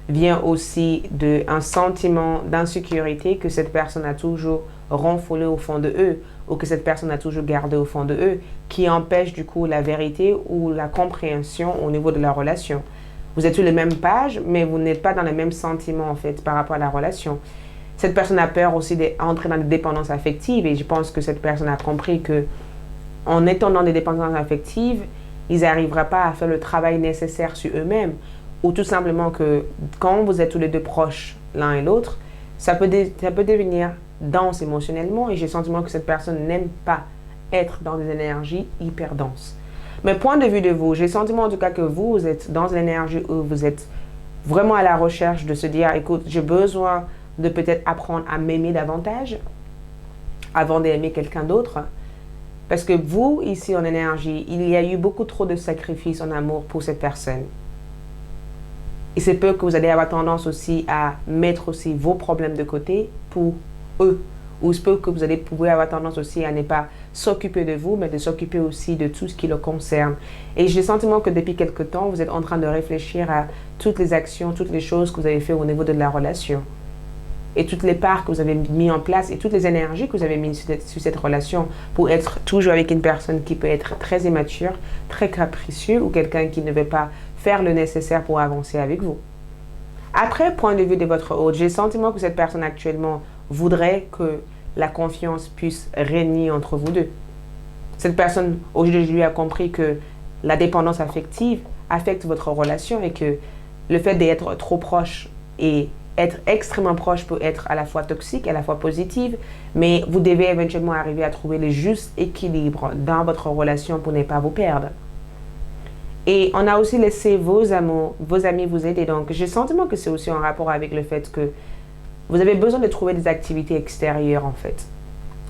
Vient aussi d'un sentiment d'insécurité que cette personne a toujours renfoulé au fond de eux, ou que cette personne a toujours gardé au fond de eux, qui empêche du coup la vérité ou la compréhension au niveau de la relation. Vous êtes sur les mêmes pages, mais vous n'êtes pas dans les mêmes sentiments en fait par rapport à la relation. Cette personne a peur aussi d'entrer dans des dépendances affectives, et je pense que cette personne a compris que en étant dans des dépendances affectives, ils n'arriveraient pas à faire le travail nécessaire sur eux-mêmes. Ou tout simplement que quand vous êtes tous les deux proches l'un et l'autre, ça peut devenir dense émotionnellement, et j'ai le sentiment que cette personne n'aime pas être dans des énergies hyper denses. Mais point de vue de vous, j'ai le sentiment en tout cas que vous êtes dans une énergie où vous êtes vraiment à la recherche de se dire écoute, j'ai besoin de peut-être apprendre à m'aimer davantage avant d'aimer quelqu'un d'autre. Parce que vous, ici en énergie, il y a eu beaucoup trop de sacrifices en amour pour cette personne. Il se peut que vous allez avoir tendance aussi à mettre aussi vos problèmes de côté pour eux. Ou il se peut que vous allez pouvoir avoir tendance aussi à ne pas s'occuper de vous, mais de s'occuper aussi de tout ce qui le concerne. Et j'ai le sentiment que depuis quelque temps, vous êtes en train de réfléchir à toutes les actions, toutes les choses que vous avez fait au niveau de la relation. Et toutes les parts que vous avez mis en place et toutes les énergies que vous avez mises sur cette relation pour être toujours avec une personne qui peut être très immature, très capricieux, ou quelqu'un qui ne veut pas faire le nécessaire pour avancer avec vous. Après, point de vue de votre hôte, j'ai le sentiment que cette personne actuellement voudrait que la confiance puisse régner entre vous deux. Cette personne, aujourd'hui, a compris que la dépendance affective affecte votre relation, et que le fait d'être trop proche et être extrêmement proche peut être à la fois toxique, à la fois positive, mais vous devez éventuellement arriver à trouver le juste équilibre dans votre relation pour ne pas vous perdre. Et on a aussi laissé vos amis vous aider. Donc, j'ai le sentiment que c'est aussi en rapport avec le fait que vous avez besoin de trouver des activités extérieures, en fait.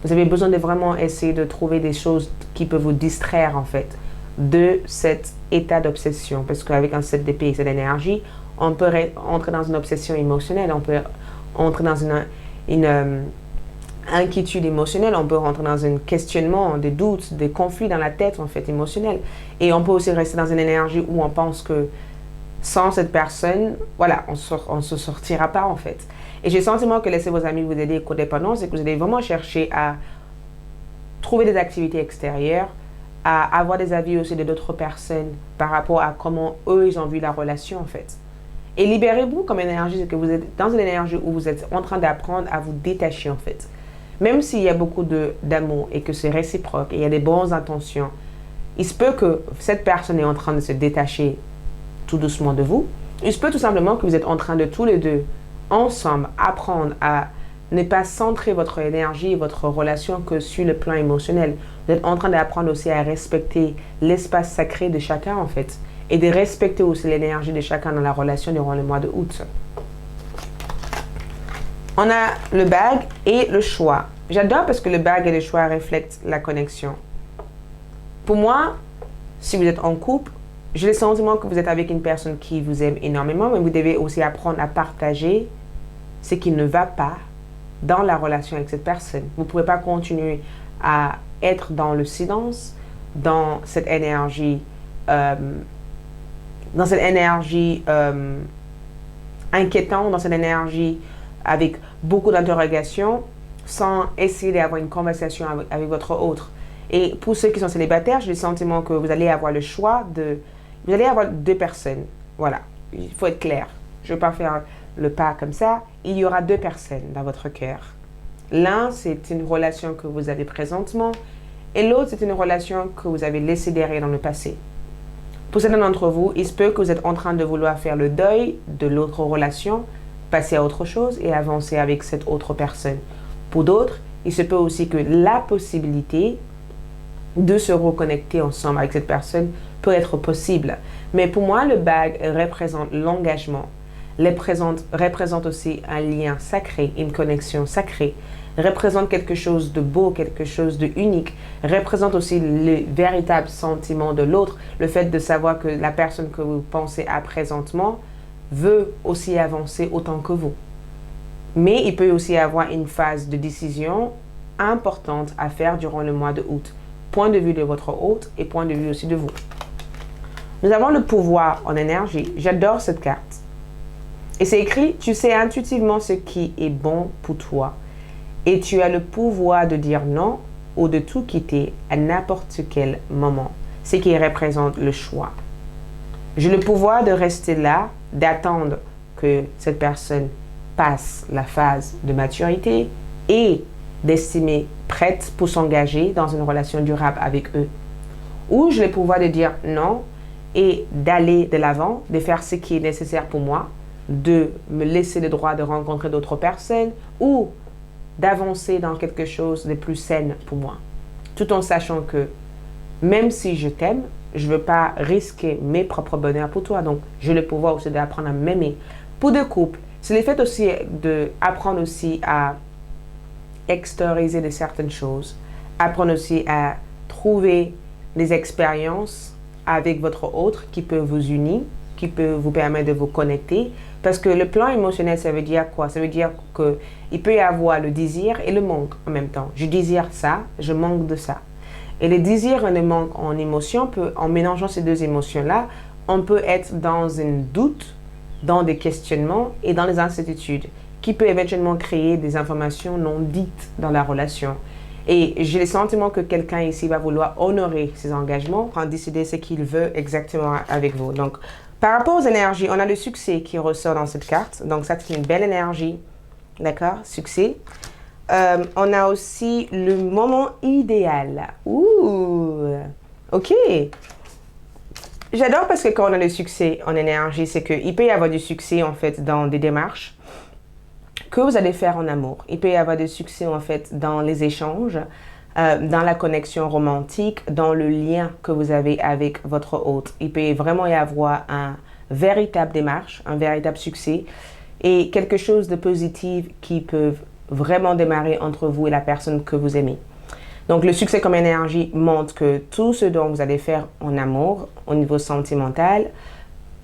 Vous avez besoin de vraiment essayer de trouver des choses qui peuvent vous distraire, en fait, de cet état d'obsession. Parce qu'avec un 7 d'épée et cette énergie, on peut entrer dans une obsession émotionnelle, on peut entrer dans une inquiétude émotionnelle, on peut rentrer dans un questionnement, des doutes, des conflits dans la tête en fait émotionnels. Et on peut aussi rester dans une énergie où on pense que sans cette personne, voilà, on ne se sortira pas en fait. Et j'ai le sentiment que laissez vos amis vous aider codépendance, et que vous allez vraiment chercher à trouver des activités extérieures, à avoir des avis aussi de d'autres personnes par rapport à comment eux ils ont vu la relation en fait. Et libérez-vous comme énergie, c'est que vous êtes dans une énergie où vous êtes en train d'apprendre à vous détacher en fait. Même s'il y a beaucoup d'amour et que c'est réciproque et il y a des bonnes intentions, il se peut que cette personne est en train de se détacher tout doucement de vous. Il se peut tout simplement que vous êtes en train de tous les deux, ensemble, apprendre à ne pas centrer votre énergie et votre relation que sur le plan émotionnel. Vous êtes en train d'apprendre aussi à respecter l'espace sacré de chacun en fait. Et de respecter aussi l'énergie de chacun dans la relation durant le mois de août. On a le bague et le choix. J'adore parce que le bague et le choix reflètent la connexion. Pour moi, si vous êtes en couple, j'ai le sentiment que vous êtes avec une personne qui vous aime énormément, mais vous devez aussi apprendre à partager ce qui ne va pas dans la relation avec cette personne. Vous ne pouvez pas continuer à être dans le silence, dans cette énergie, inquiétante, dans cette énergie avec beaucoup d'interrogations, sans essayer d'avoir une conversation avec votre autre. Et pour ceux qui sont célibataires, j'ai le sentiment que vous allez avoir le choix de... Vous allez avoir deux personnes. Voilà, il faut être clair. Je ne veux pas faire le pas comme ça. Il y aura deux personnes dans votre cœur. L'un, c'est une relation que vous avez présentement et l'autre, c'est une relation que vous avez laissée derrière dans le passé. Pour certains d'entre vous, il se peut que vous êtes en train de vouloir faire le deuil de l'autre relation, passer à autre chose et avancer avec cette autre personne. Pour d'autres, il se peut aussi que la possibilité de se reconnecter ensemble avec cette personne peut être possible. Mais pour moi, le bag représente l'engagement, représente aussi un lien sacré, une connexion sacrée, représente quelque chose de beau, quelque chose de unique, représente aussi le véritable sentiment de l'autre, le fait de savoir que la personne que vous pensez à présentement veut aussi avancer autant que vous. Mais il peut aussi avoir une phase de décision importante à faire durant le mois de août. Point de vue de votre hôte et point de vue aussi de vous. Nous avons le pouvoir en énergie. J'adore cette carte. Et c'est écrit, tu sais intuitivement ce qui est bon pour toi. Et tu as le pouvoir de dire non ou de tout quitter à n'importe quel moment. Ce qui représente le choix. J'ai le pouvoir de rester là, d'attendre que cette personne passe la phase de maturité et d'estimer prête pour s'engager dans une relation durable avec eux. Ou j'ai le pouvoir de dire non et d'aller de l'avant, de faire ce qui est nécessaire pour moi, de me laisser le droit de rencontrer d'autres personnes ou d'avancer dans quelque chose de plus sain pour moi. Tout en sachant que même si je t'aime, je ne veux pas risquer mes propres bonheurs pour toi. Donc, j'ai le pouvoir aussi d'apprendre à m'aimer. Pour deux couples, c'est le fait aussi d'apprendre aussi à extérioriser de certaines choses. Apprendre aussi à trouver des expériences avec votre autre qui peut vous unir, qui peut vous permettre de vous connecter. Parce que le plan émotionnel, ça veut dire quoi? Ça veut dire qu'il peut y avoir le désir et le manque en même temps. Je désire ça, je manque de ça. Et le désir et le manque en émotion, en mélangeant ces deux émotions-là, on peut être dans un doute, dans des questionnements et dans des incertitudes qui peut éventuellement créer des informations non dites dans la relation. Et j'ai le sentiment que quelqu'un ici va vouloir honorer ses engagements, pour décider ce qu'il veut exactement avec vous. Donc, par rapport aux énergies, on a le succès qui ressort dans cette carte. Donc, ça, c'est une belle énergie. D'accord? Succès. On a aussi le moment idéal. Ouh! OK. J'adore parce que quand on a le succès en énergie, c'est qu'il peut y avoir du succès, en fait, dans des démarches que vous allez faire en amour. Il peut y avoir du succès, en fait, dans les échanges, dans la connexion romantique, dans le lien que vous avez avec votre hôte. Il peut vraiment y avoir un véritable démarche, un véritable succès et quelque chose de positif qui peut vraiment démarrer entre vous et la personne que vous aimez. Donc, le succès comme énergie montre que tout ce dont vous allez faire en amour, au niveau sentimental,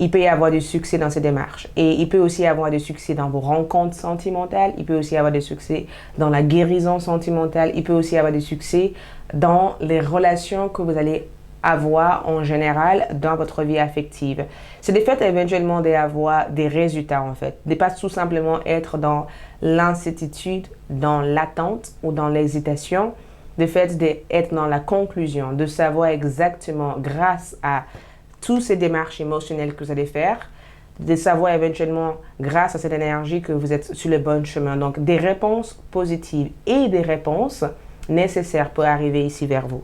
il peut y avoir du succès dans ces démarches. Et il peut aussi y avoir du succès dans vos rencontres sentimentales. Il peut aussi y avoir du succès dans la guérison sentimentale. Il peut aussi y avoir du succès dans les relations que vous allez avoir en général dans votre vie affective. C'est le fait éventuellement d'avoir des résultats en fait. De ne pas tout simplement être dans l'incertitude, dans l'attente ou dans l'hésitation. Le fait d'être dans la conclusion, de savoir exactement grâce à toutes ces démarches émotionnelles que vous allez faire, de savoir éventuellement, grâce à cette énergie, que vous êtes sur le bon chemin. Donc, des réponses positives et des réponses nécessaires pour arriver ici vers vous.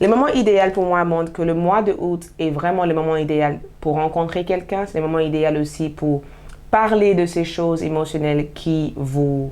Le moment idéal pour moi montre que le mois de août est vraiment le moment idéal pour rencontrer quelqu'un. C'est le moment idéal aussi pour parler de ces choses émotionnelles qui vous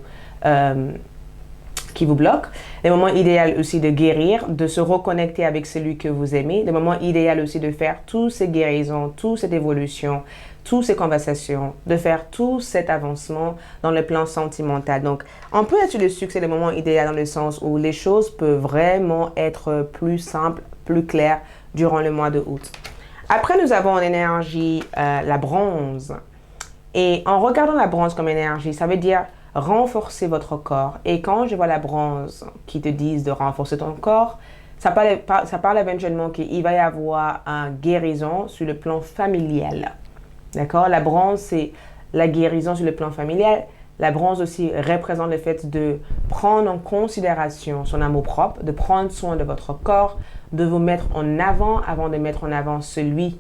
bloquent. Le moment idéal aussi de guérir, de se reconnecter avec celui que vous aimez. Le moment idéal aussi de faire toutes ces guérisons, toute cette évolution, toutes ces conversations, de faire tout cet avancement dans le plan sentimental. Donc, on peut être le succès, le moment idéal dans le sens où les choses peuvent vraiment être plus simples, plus claires durant le mois de août. Après, nous avons en énergie la bronze. Et en regardant la bronze comme énergie, ça veut dire renforcer votre corps. Et quand je vois la bronze qui te disent de renforcer ton corps, ça parle éventuellement qu'il va y avoir une guérison sur le plan familial. D'accord? La bronze, c'est la guérison sur le plan familial. La bronze aussi représente le fait de prendre en considération son amour propre, de prendre soin de votre corps, de vous mettre en avant de mettre en avant celui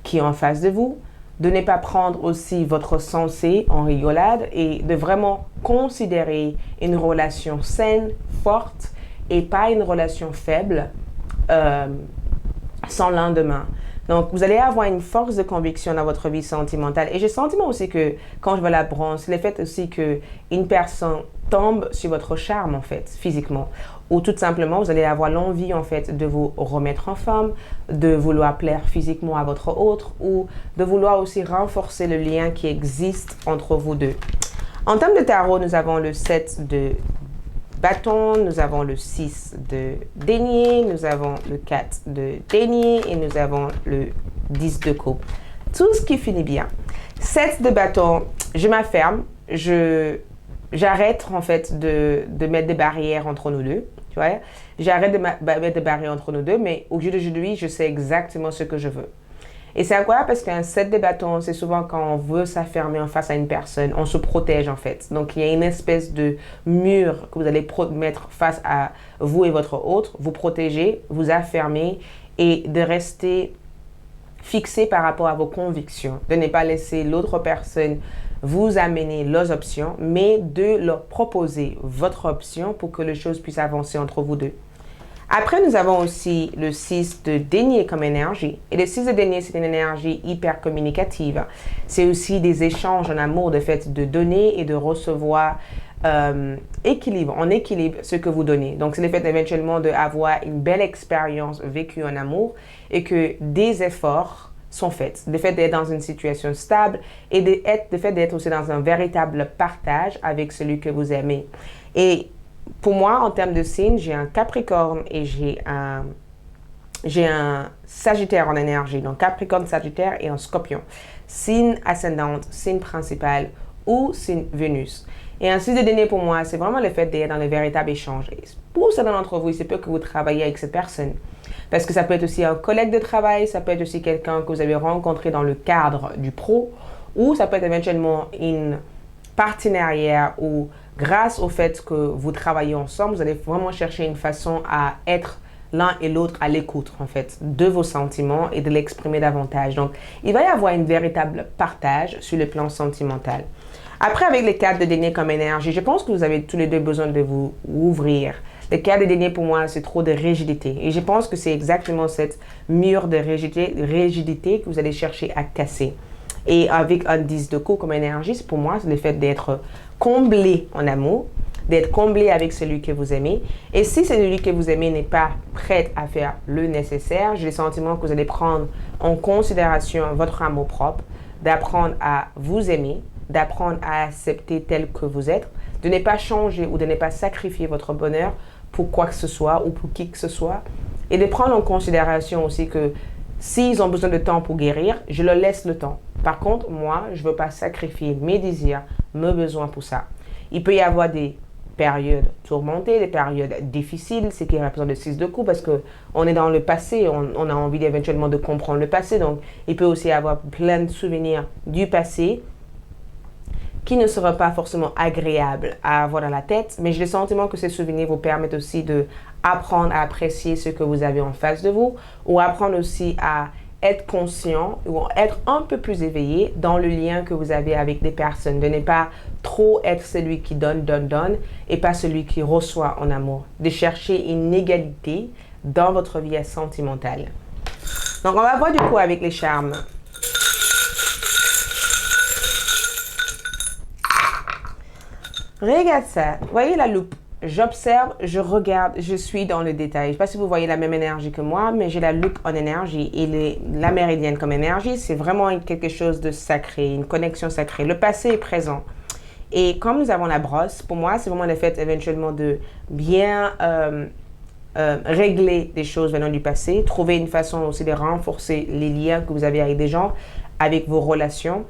qui est en face de vous, de ne pas prendre aussi votre santé en rigolade et de vraiment considérer une relation saine, forte et pas une relation faible sans lendemain. Donc, vous allez avoir une force de conviction dans votre vie sentimentale. Et j'ai le sentiment aussi que, quand je vois la bronze, c'est le fait aussi qu'une personne tombe sur votre charme, en fait, physiquement. Ou tout simplement, vous allez avoir l'envie, en fait, de vous remettre en forme, de vouloir plaire physiquement à votre autre, ou de vouloir aussi renforcer le lien qui existe entre vous deux. En termes de tarot, nous avons le 7 de bâton, nous avons le 6 de denier, nous avons le 4 de denier et nous avons le 10 de coupe. Tout ce qui finit bien. 7 de bâton, je m'affirme, j'arrête en fait de mettre des barrières entre nous deux. Tu vois? J'arrête de mettre des barrières entre nous deux, mais au jour d'aujourd'hui, je sais exactement ce que je veux. Et c'est incroyable parce qu'un 7 de bâton, c'est souvent quand on veut s'affirmer en face à une personne, on se protège en fait. Donc il y a une espèce de mur que vous allez mettre face à vous et votre autre, vous protéger, vous affirmer et de rester fixé par rapport à vos convictions, de ne pas laisser l'autre personne vous amener leurs options, mais de leur proposer votre option pour que les choses puissent avancer entre vous deux. Après, nous avons aussi le 6 de denier comme énergie. Et le 6 de denier, c'est une énergie hyper communicative. C'est aussi des échanges en amour, de fait de donner et de recevoir en équilibre ce que vous donnez. Donc, c'est le fait éventuellement d'avoir une belle expérience vécue en amour et que des efforts sont faits. Le fait d'être dans une situation stable et le fait d'être aussi dans un véritable partage avec celui que vous aimez. Et pour moi, en termes de signes, j'ai un Capricorne et j'ai un Sagittaire en énergie. Donc, Capricorne, Sagittaire et un Scorpion. Signe ascendante, signe principal ou signe Vénus. Et un 6 de denier pour moi, c'est vraiment le fait d'être dans le véritable échange. Et pour certains d'entre vous, il se peut que vous travaillez avec cette personne. Parce que ça peut être aussi un collègue de travail, ça peut être aussi quelqu'un que vous avez rencontré dans le cadre du pro, ou ça peut être éventuellement une partenariat ou grâce au fait que vous travaillez ensemble, vous allez vraiment chercher une façon à être l'un et l'autre à l'écoute, en fait, de vos sentiments et de l'exprimer davantage. Donc, il va y avoir un véritable partage sur le plan sentimental. Après, avec les 4 de denier comme énergie, je pense que vous avez tous les deux besoin de vous ouvrir. Les 4 de denier, pour moi, c'est trop de rigidité. Et je pense que c'est exactement cette mur de rigidité que vous allez chercher à casser. Et avec un 10 de coupe comme énergie, pour moi, c'est le fait d'être comblé en amour, d'être comblé avec celui que vous aimez. Et si celui que vous aimez n'est pas prêt à faire le nécessaire, j'ai le sentiment que vous allez prendre en considération votre amour propre, d'apprendre à vous aimer, d'apprendre à accepter tel que vous êtes, de ne pas changer ou de ne pas sacrifier votre bonheur pour quoi que ce soit ou pour qui que ce soit. Et de prendre en considération aussi que s'ils ont besoin de temps pour guérir, je leur laisse le temps. Par contre, moi, je ne veux pas sacrifier mes désirs, mes besoins pour ça. Il peut y avoir des périodes tourmentées, des périodes difficiles, ce qui représente le 6 de coupe, parce qu'on est dans le passé, on a envie éventuellement de comprendre le passé. Donc, il peut aussi y avoir plein de souvenirs du passé qui ne sera pas forcément agréable à avoir dans la tête, mais j'ai le sentiment que ces souvenirs vous permettent aussi d'apprendre à apprécier ce que vous avez en face de vous, ou apprendre aussi à être conscient ou être un peu plus éveillé dans le lien que vous avez avec des personnes, de ne pas trop être celui qui donne et pas celui qui reçoit en amour, de chercher une égalité dans votre vie sentimentale. Donc on va voir du coup avec les charmes. Regarde ça, voyez la loupe. J'observe, je regarde, je suis dans le détail. Je ne sais pas si vous voyez la même énergie que moi, mais j'ai la loupe en énergie et la méridienne comme énergie, c'est vraiment quelque chose de sacré, une connexion sacrée. Le passé est présent. Et comme nous avons la brosse, pour moi, c'est vraiment le fait éventuellement de bien régler des choses venant du passé, trouver une façon aussi de renforcer les liens que vous avez avec des gens, avec vos relations,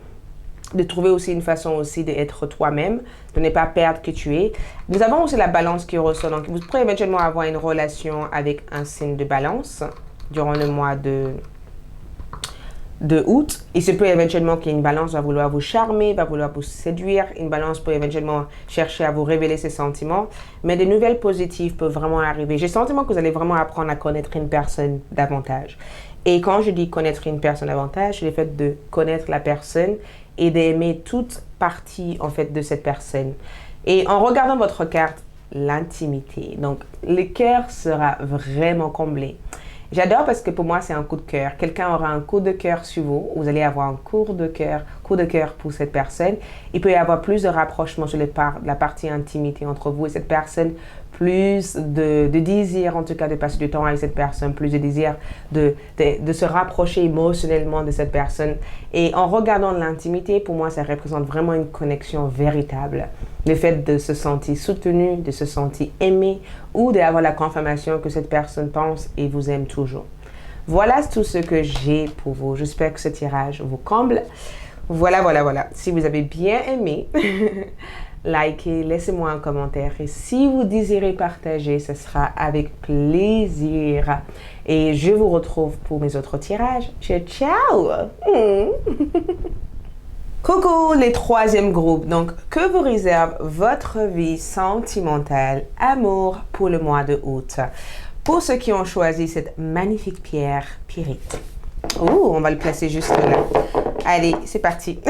de trouver aussi une façon aussi d'être toi-même, de ne pas perdre qui tu es. Nous avons aussi la balance qui ressort. Donc, vous pourrez éventuellement avoir une relation avec un signe de balance durant le mois de août. Il se peut éventuellement qu'une balance va vouloir vous charmer, va vouloir vous séduire. Une balance peut éventuellement chercher à vous révéler ses sentiments. Mais des nouvelles positives peuvent vraiment arriver. J'ai le sentiment que vous allez vraiment apprendre à connaître une personne davantage. Et quand je dis connaître une personne davantage, c'est le fait de connaître la personne et d'aimer toute partie en fait de cette personne. Et en regardant votre carte, l'intimité. Donc, le cœur sera vraiment comblé. J'adore parce que pour moi, c'est un coup de cœur. Quelqu'un aura un coup de cœur sur vous. Vous allez avoir un coup de cœur pour cette personne. Il peut y avoir plus de rapprochement sur la partie intimité entre vous et cette personne. Plus de désir, en tout cas, de passer du temps avec cette personne. Plus de désir de se rapprocher émotionnellement de cette personne. Et en regardant l'intimité, pour moi, ça représente vraiment une connexion véritable. Le fait de se sentir soutenu, de se sentir aimé ou d'avoir la confirmation que cette personne pense et vous aime toujours. Voilà tout ce que j'ai pour vous. J'espère que ce tirage vous comble. Voilà. Si vous avez bien aimé, likez, laissez-moi un commentaire. Et si vous désirez partager, ce sera avec plaisir. Et je vous retrouve pour mes autres tirages. Ciao! Coucou les troisièmes groupes, donc que vous réserve votre vie sentimentale, amour pour le mois de août? Pour ceux qui ont choisi cette magnifique pierre pyrite. On va le placer juste là. Allez, c'est parti.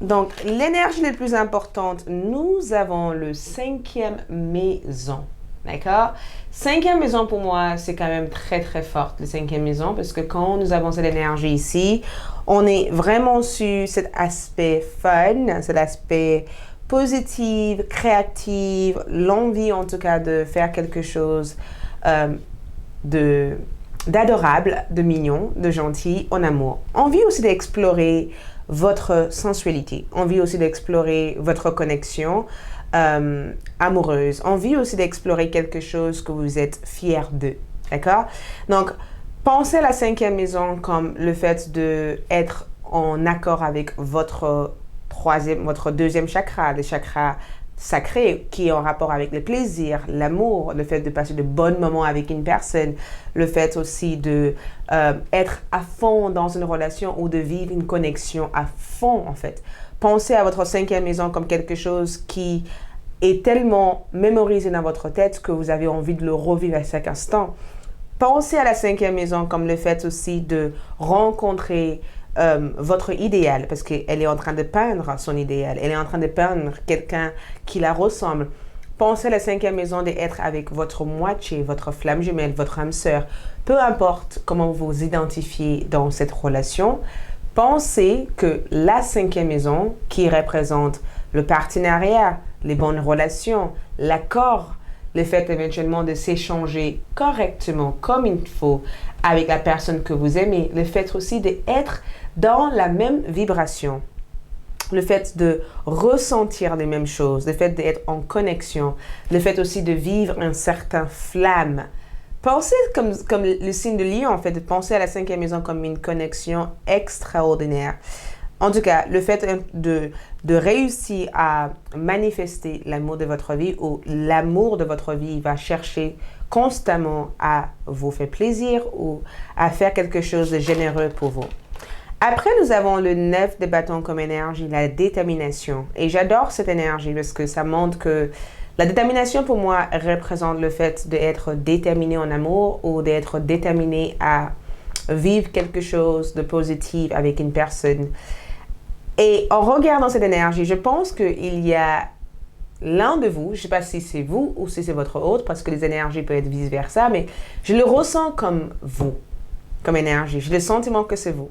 Donc, l'énergie la plus importante, nous avons le 5e maison. D'accord? 5e maison pour moi, c'est quand même très très forte, le 5e maison, parce que quand nous avons cette énergie ici, on est vraiment sur cet aspect fun, cet aspect positif, créatif, l'envie en tout cas de faire quelque chose d'adorable, de mignon, de gentil, en amour. Envie aussi d'explorer votre sensualité, envie aussi d'explorer votre connexion amoureuse, envie aussi d'explorer quelque chose que vous êtes fier de, d'accord? Donc, pensez à la 5e maison comme le fait d'être en accord avec votre 2e chakra, le chakra sacré qui est en rapport avec le plaisir, l'amour, le fait de passer de bons moments avec une personne, le fait aussi de être à fond dans une relation ou de vivre une connexion à fond en fait. Pensez à votre 5e maison comme quelque chose qui est tellement mémorisé dans votre tête que vous avez envie de le revivre à chaque instant. Pensez à la 5e maison comme le fait aussi de rencontrer votre idéal, parce qu'elle est en train de peindre son idéal. Elle est en train de peindre quelqu'un qui la ressemble. Pensez à la 5e maison d'être avec votre moitié, votre flamme jumelle, votre âme sœur. Peu importe comment vous vous identifiez dans cette relation, pensez que la 5e maison, qui représente le partenariat, les bonnes relations, l'accord, le fait éventuellement de s'échanger correctement, comme il faut, avec la personne que vous aimez, le fait aussi d'être dans la même vibration, le fait de ressentir les mêmes choses, le fait d'être en connexion, le fait aussi de vivre un certain flamme. Pensez comme le signe de lion, en fait, de penser à la 5e maison comme une connexion extraordinaire. En tout cas, le fait de réussir à manifester l'amour de votre vie ou l'amour de votre vie va chercher constamment à vous faire plaisir ou à faire quelque chose de généreux pour vous. Après, nous avons le 9 de bâton comme énergie, la détermination. Et j'adore cette énergie parce que ça montre que la détermination pour moi représente le fait d'être déterminé en amour ou d'être déterminé à vivre quelque chose de positif avec une personne. Et en regardant cette énergie, je pense qu'il y a l'un de vous, je ne sais pas si c'est vous ou si c'est votre autre, parce que les énergies peuvent être vice-versa, mais je le ressens comme vous, comme énergie. J'ai le sentiment que c'est vous.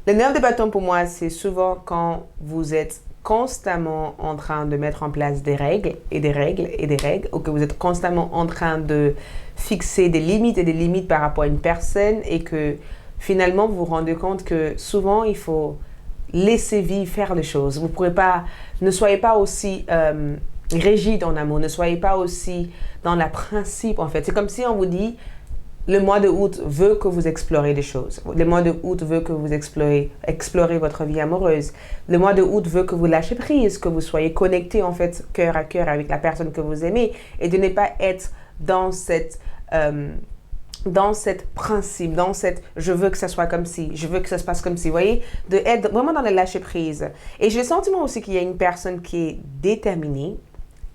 Le 9 de bâton pour moi, c'est souvent quand vous êtes constamment en train de mettre en place des règles et des règles et des règles, ou que vous êtes constamment en train de fixer des limites et des limites par rapport à une personne et que finalement vous vous rendez compte que souvent il faut laisser vivre faire les choses. Vous pourrez pas, ne soyez pas aussi rigide en amour. Ne soyez pas aussi dans le principe, en fait. C'est comme si on vous dit, le mois de août veut que vous explorez des choses. Le mois de août veut que vous explorez votre vie amoureuse. Le mois de août veut que vous lâchez prise, que vous soyez connecté, en fait, cœur à cœur avec la personne que vous aimez et de ne pas être dans cette principe, dans cette je veux que ça soit comme ci, je veux que ça se passe comme ci, vous voyez, de être vraiment dans le lâcher prise. Et j'ai le sentiment aussi qu'il y a une personne qui est déterminée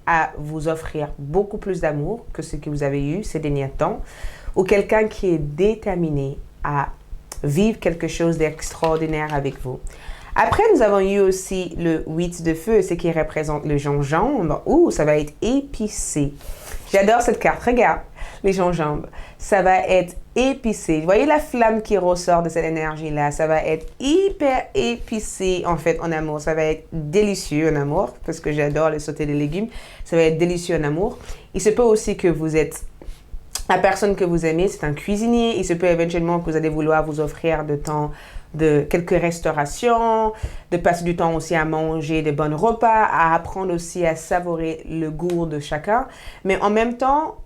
à vous offrir beaucoup plus d'amour que ce que vous avez eu ces derniers temps, ou quelqu'un qui est déterminé à vivre quelque chose d'extraordinaire avec vous. Après, nous avons eu aussi le 8 de feu, ce qui représente le gingembre. Ouh, ça va être épicé. J'adore cette carte. Regarde, les gingembre. Ça va être épicé. Vous voyez la flamme qui ressort de cette énergie-là. Ça va être hyper épicé, en fait, en amour. Ça va être délicieux en amour, parce que j'adore le sauté des légumes. Ça va être délicieux en amour. Il se peut aussi que vous êtes la personne que vous aimez, c'est un cuisinier. Il se peut éventuellement que vous allez vouloir vous offrir de quelques restaurations, de passer du temps aussi à manger de bons repas, à apprendre aussi à savourer le goût de chacun. Mais en même temps,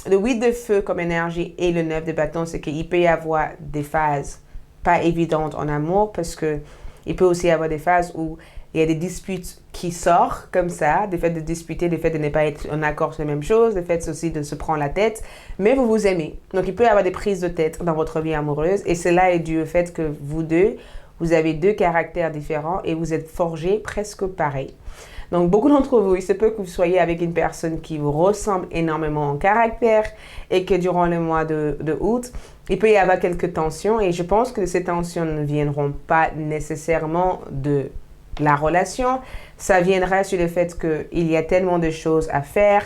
le 8 de feu comme énergie et le 9 de bâton, c'est qu'il peut y avoir des phases pas évidentes en amour parce que il peut aussi y avoir des phases où il y a des disputes qui sortent comme ça, des faits de disputer, des faits de ne pas être en accord sur la même chose, des faits aussi de se prendre la tête, mais vous vous aimez. Donc, il peut y avoir des prises de tête dans votre vie amoureuse et cela est dû au fait que vous deux, vous avez deux caractères différents et vous êtes forgés presque pareils. Donc, beaucoup d'entre vous, il se peut que vous soyez avec une personne qui vous ressemble énormément en caractère et que durant le mois de août, il peut y avoir quelques tensions et je pense que ces tensions ne viendront pas nécessairement de la relation, ça viendra sur le fait qu'il y a tellement de choses à faire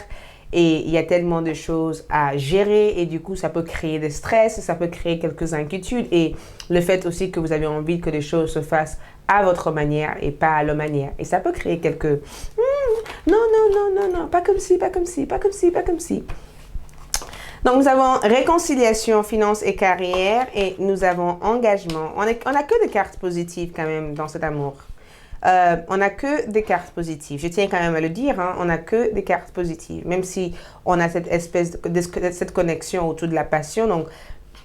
et il y a tellement de choses à gérer et du coup ça peut créer des stress, ça peut créer quelques inquiétudes et le fait aussi que vous avez envie que les choses se fassent à votre manière et pas à leur manière et ça peut créer quelques non, pas comme ci, pas comme ci, pas comme ci, pas comme ci. Donc, nous avons réconciliation, finances et carrière et nous avons engagement. On a que des cartes positives quand même dans cet amour. On n'a que des cartes positives. Je tiens quand même à le dire, hein, on n'a que des cartes positives. Même si on a cette espèce cette connexion autour de la passion. Donc,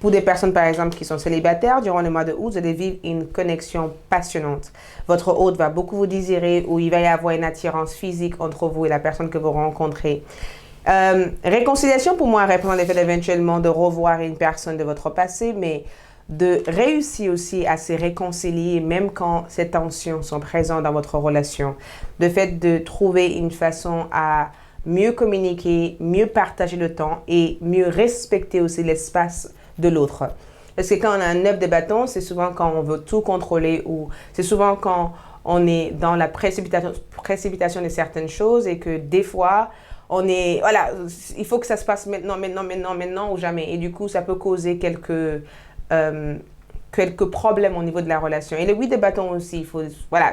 pour des personnes, par exemple, qui sont célibataires, durant le mois de août, vous allez vivre une connexion passionnante. Votre hôte va beaucoup vous désirer ou il va y avoir une attirance physique entre vous et la personne que vous rencontrez. Réconciliation, pour moi, représente l'effet éventuellement de revoir une personne de votre passé, mais de réussir aussi à se réconcilier même quand ces tensions sont présentes dans votre relation. Le fait de trouver une façon à mieux communiquer, mieux partager le temps et mieux respecter aussi l'espace de l'autre. Parce que quand on a un 9 de bâton, c'est souvent quand on veut tout contrôler ou c'est souvent quand on est dans la précipitation de certaines choses et que des fois, on est, voilà, il faut que ça se passe maintenant ou jamais. Et du coup, ça peut causer quelques problèmes au niveau de la relation. Et le 8 de bâton aussi,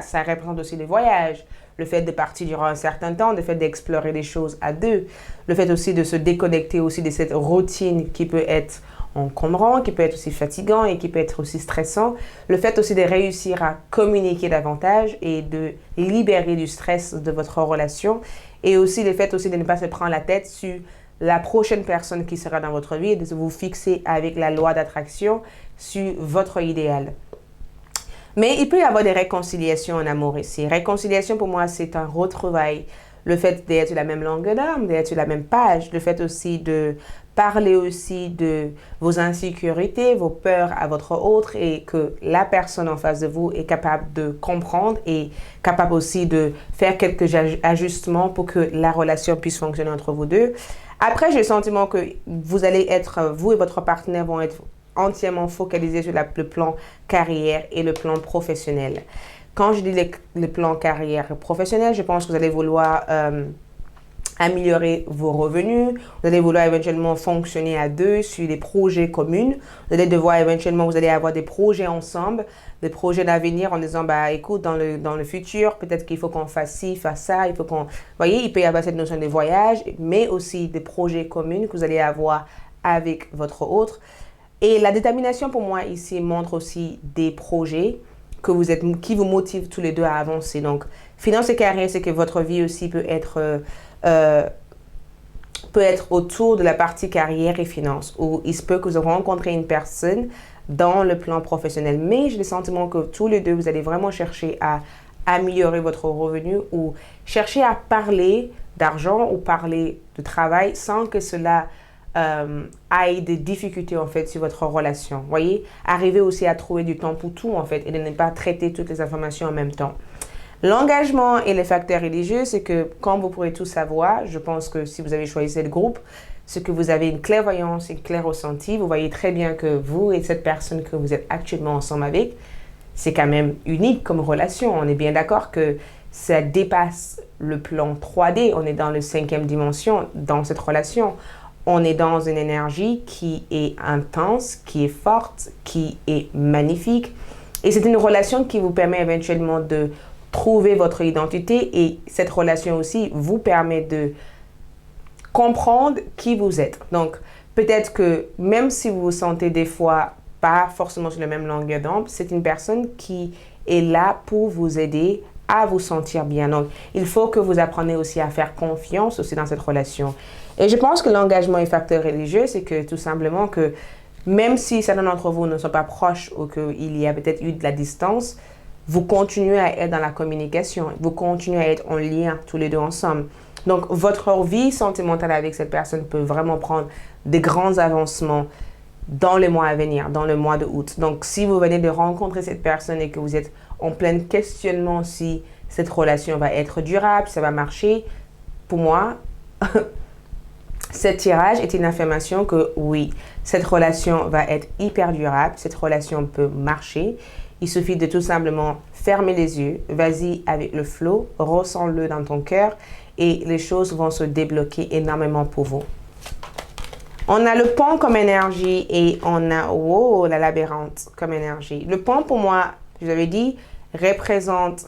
ça représente aussi le voyage, le fait de partir durant un certain temps, le fait d'explorer des choses à deux, le fait aussi de se déconnecter aussi de cette routine qui peut être encombrant, qui peut être aussi fatigant et qui peut être aussi stressant, le fait aussi de réussir à communiquer davantage et de libérer du stress de votre relation et aussi le fait aussi de ne pas se prendre la tête sur la prochaine personne qui sera dans votre vie et de vous fixer avec la loi d'attraction sur votre idéal. Mais il peut y avoir des réconciliations en amour ici. Réconciliation, pour moi, c'est un retrouvaille. Le fait d'être sur la même longueur d'onde, d'être sur la même page. Le fait aussi de parler aussi de vos insécurités, vos peurs à votre autre et que la personne en face de vous est capable de comprendre et capable aussi de faire quelques ajustements pour que la relation puisse fonctionner entre vous deux. Après, j'ai le sentiment que vous et votre partenaire vont être entièrement focalisés sur le plan carrière et le plan professionnel. Quand je dis le plan carrière professionnel, je pense que vous allez vouloir améliorer vos revenus, vous allez vouloir éventuellement fonctionner à deux sur des projets communs, vous allez avoir des projets ensemble, des projets d'avenir en disant, écoute, dans le futur, peut-être qu'il faut qu'on fasse ci, fasse ça, il peut y avoir cette notion de voyage, mais aussi des projets communs que vous allez avoir avec votre autre. Et la détermination pour moi ici montre aussi des projets qui vous motive tous les deux à avancer. Donc, finance et carrière, c'est que votre vie aussi peut être autour de la partie carrière et finance, où il se peut que vous rencontrez une personne dans le plan professionnel. Mais j'ai le sentiment que tous les deux, vous allez vraiment chercher à améliorer votre revenu ou chercher à parler d'argent ou parler de travail sans que cela aille des difficultés en fait sur votre relation. Voyez, arriver aussi à trouver du temps pour tout en fait et de ne pas traiter toutes les informations en même temps. L'engagement et les facteurs religieux, c'est que, comme vous pourrez tout savoir, je pense que si vous avez choisi ce groupe, c'est que vous avez une clairvoyance, une clair ressenti. Vous voyez très bien que vous et cette personne que vous êtes actuellement ensemble avec, c'est quand même unique comme relation. On est bien d'accord que ça dépasse le plan 3D. On est dans le 5e dimension dans cette relation. On est dans une énergie qui est intense, qui est forte, qui est magnifique. Et c'est une relation qui vous permet éventuellement de trouver votre identité et cette relation aussi vous permet de comprendre qui vous êtes. Donc, peut-être que même si vous vous sentez des fois pas forcément sur la même longueur d'onde, c'est une personne qui est là pour vous aider à vous sentir bien. Donc, il faut que vous appreniez aussi à faire confiance aussi dans cette relation. Et je pense que l'engagement et facteur religieux, c'est que tout simplement que même si certains d'entre vous ne sont pas proches ou qu'il y a peut-être eu de la distance, vous continuez à être dans la communication, vous continuez à être en lien tous les deux ensemble. Donc, votre vie sentimentale avec cette personne peut vraiment prendre des grands avancements dans les mois à venir, dans le mois de août. Donc, si vous venez de rencontrer cette personne et que vous êtes en plein questionnement si cette relation va être durable, si ça va marcher, pour moi, ce tirage est une affirmation que oui, cette relation va être hyper durable, cette relation peut marcher. Il suffit de tout simplement fermer les yeux, vas-y avec le flow, ressens-le dans ton cœur et les choses vont se débloquer énormément pour vous. On a le pont comme énergie et on a la labyrinthe comme énergie. Le pont, pour moi, je vous avais dit, représente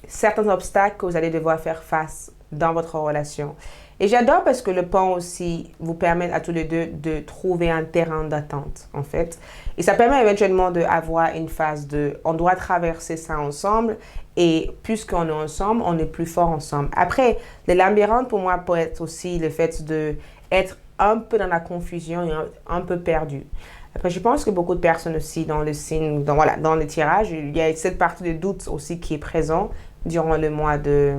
certains obstacles que vous allez devoir faire face dans votre relation. Et j'adore parce que le pont aussi vous permet à tous les deux de trouver un terrain d'attente, en fait. Et ça permet éventuellement d'avoir une phase de « on doit traverser ça ensemble » et puisqu'on est ensemble, on est plus fort ensemble. Après, le labyrinthe, pour moi, peut être aussi le fait d'être un peu dans la confusion et un peu perdu. Après, je pense que beaucoup de personnes aussi dans le signe, dans le tirage, il y a cette partie de doute aussi qui est présente durant le mois de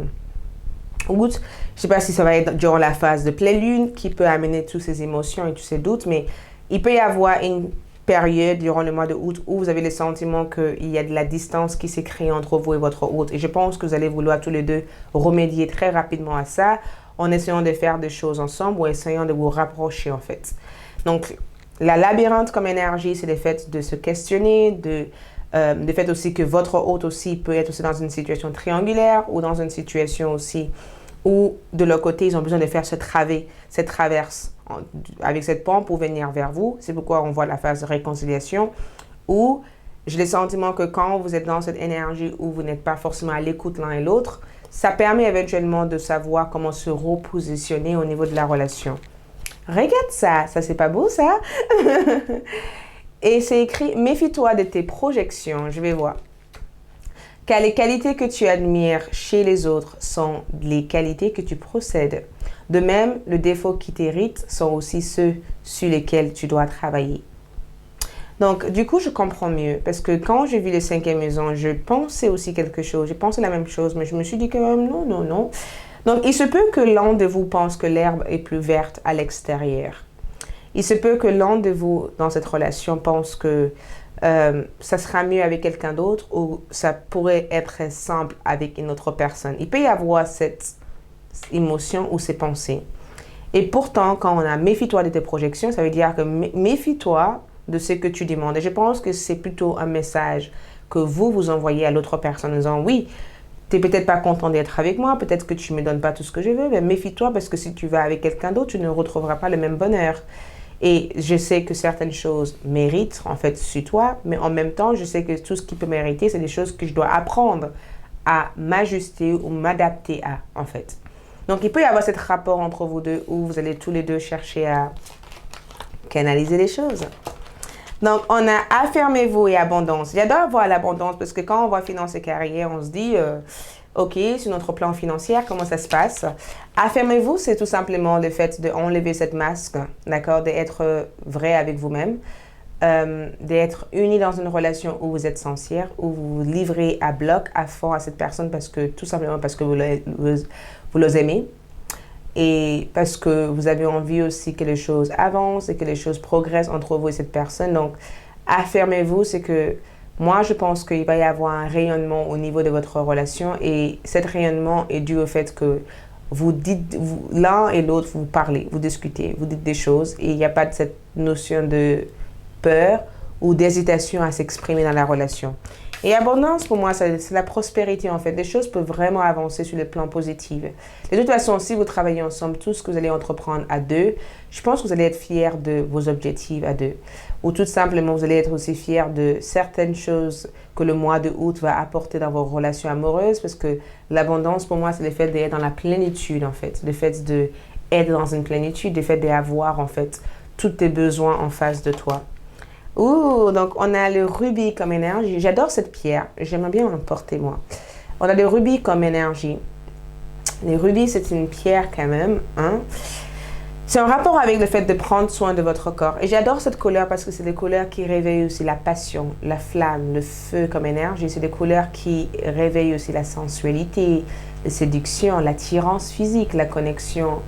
août. Je ne sais pas si ça va être durant la phase de pleine lune qui peut amener toutes ces émotions et tous ces doutes, mais il peut y avoir une période durant le mois de août où vous avez le sentiment qu'il y a de la distance qui s'est créée entre vous et votre hôte. Et je pense que vous allez vouloir tous les deux remédier très rapidement à ça en essayant de faire des choses ensemble ou essayant de vous rapprocher en fait. Donc, la labyrinthe comme énergie, c'est le fait de se questionner, le fait aussi que votre hôte aussi peut être aussi dans une situation triangulaire ou dans une situation aussi où de leur côté, ils ont besoin de faire cette traverse avec cette pompe pour venir vers vous. C'est pourquoi on voit la phase de réconciliation où j'ai le sentiment que quand vous êtes dans cette énergie où vous n'êtes pas forcément à l'écoute l'un et l'autre, ça permet éventuellement de savoir comment se repositionner au niveau de la relation. Regarde ça, c'est pas beau ça? Et c'est écrit, méfie-toi de tes projections, je vais voir. Car les qualités que tu admires chez les autres sont les qualités que tu possèdes. De même, les défauts qui t'irritent sont aussi ceux sur lesquels tu dois travailler. Donc, du coup, je comprends mieux. Parce que quand j'ai vu les 5e maison, je pensais aussi quelque chose. J'ai pensé la même chose, mais je me suis dit que non. Donc, il se peut que l'un de vous pense que l'herbe est plus verte à l'extérieur. Il se peut que l'un de vous, dans cette relation, pense que ça sera mieux avec quelqu'un d'autre ou ça pourrait être simple avec une autre personne. Il peut y avoir cette émotion ou ces pensées. Et pourtant, quand on a méfie-toi de tes projections, ça veut dire que méfie-toi de ce que tu demandes. Et je pense que c'est plutôt un message que vous envoyez à l'autre personne en disant oui, tu n'es peut-être pas content d'être avec moi, peut-être que tu ne me donnes pas tout ce que je veux, mais méfie-toi parce que si tu vas avec quelqu'un d'autre, tu ne retrouveras pas le même bonheur. Et je sais que certaines choses méritent en fait sur toi, mais en même temps, je sais que tout ce qui peut mériter, c'est des choses que je dois apprendre à m'ajuster ou m'adapter à en fait. Donc, il peut y avoir ce rapport entre vous deux où vous allez tous les deux chercher à canaliser les choses. Donc, on a affirmez-vous et abondance. J'adore voir l'abondance parce que quand on voit finance et carrière, on se dit, OK, sur notre plan financier, comment ça se passe? Affirmez-vous, c'est tout simplement le fait d'enlever cette masque, d'accord, d'être vrai avec vous-même, d'être uni dans une relation où vous êtes sincère, où vous vous livrez à bloc, à fond à cette personne parce que, tout simplement parce que vous les aimez. Et parce que vous avez envie aussi que les choses avancent et que les choses progressent entre vous et cette personne. Donc, affirmez-vous, c'est que moi, je pense qu'il va y avoir un rayonnement au niveau de votre relation. Et cet rayonnement est dû au fait que vous dites, l'un et l'autre, vous parlez, vous discutez, vous dites des choses. Et il n'y a pas de cette notion de peur ou d'hésitation à s'exprimer dans la relation. Et abondance, pour moi, c'est la prospérité, en fait. Les choses peuvent vraiment avancer sur le plan positif. De toute façon, si vous travaillez ensemble, tout ce que vous allez entreprendre à deux, je pense que vous allez être fiers de vos objectifs à deux. Ou tout simplement, vous allez être aussi fiers de certaines choses que le mois de août va apporter dans vos relations amoureuses. Parce que l'abondance, pour moi, c'est le fait d'être dans la plénitude, en fait. Le fait d'être dans une plénitude, le fait d'avoir, en fait, tous tes besoins en face de toi. Ouh, donc on a le rubis comme énergie. J'adore cette pierre. J'aimerais bien en porter, moi. On a le rubis comme énergie. Les rubis, c'est une pierre quand même. Hein? C'est en rapport avec le fait de prendre soin de votre corps. Et j'adore cette couleur parce que c'est des couleurs qui réveillent aussi la passion, la flamme, le feu comme énergie. C'est des couleurs qui réveillent aussi la sensualité, la séduction, l'attirance physique, la connexion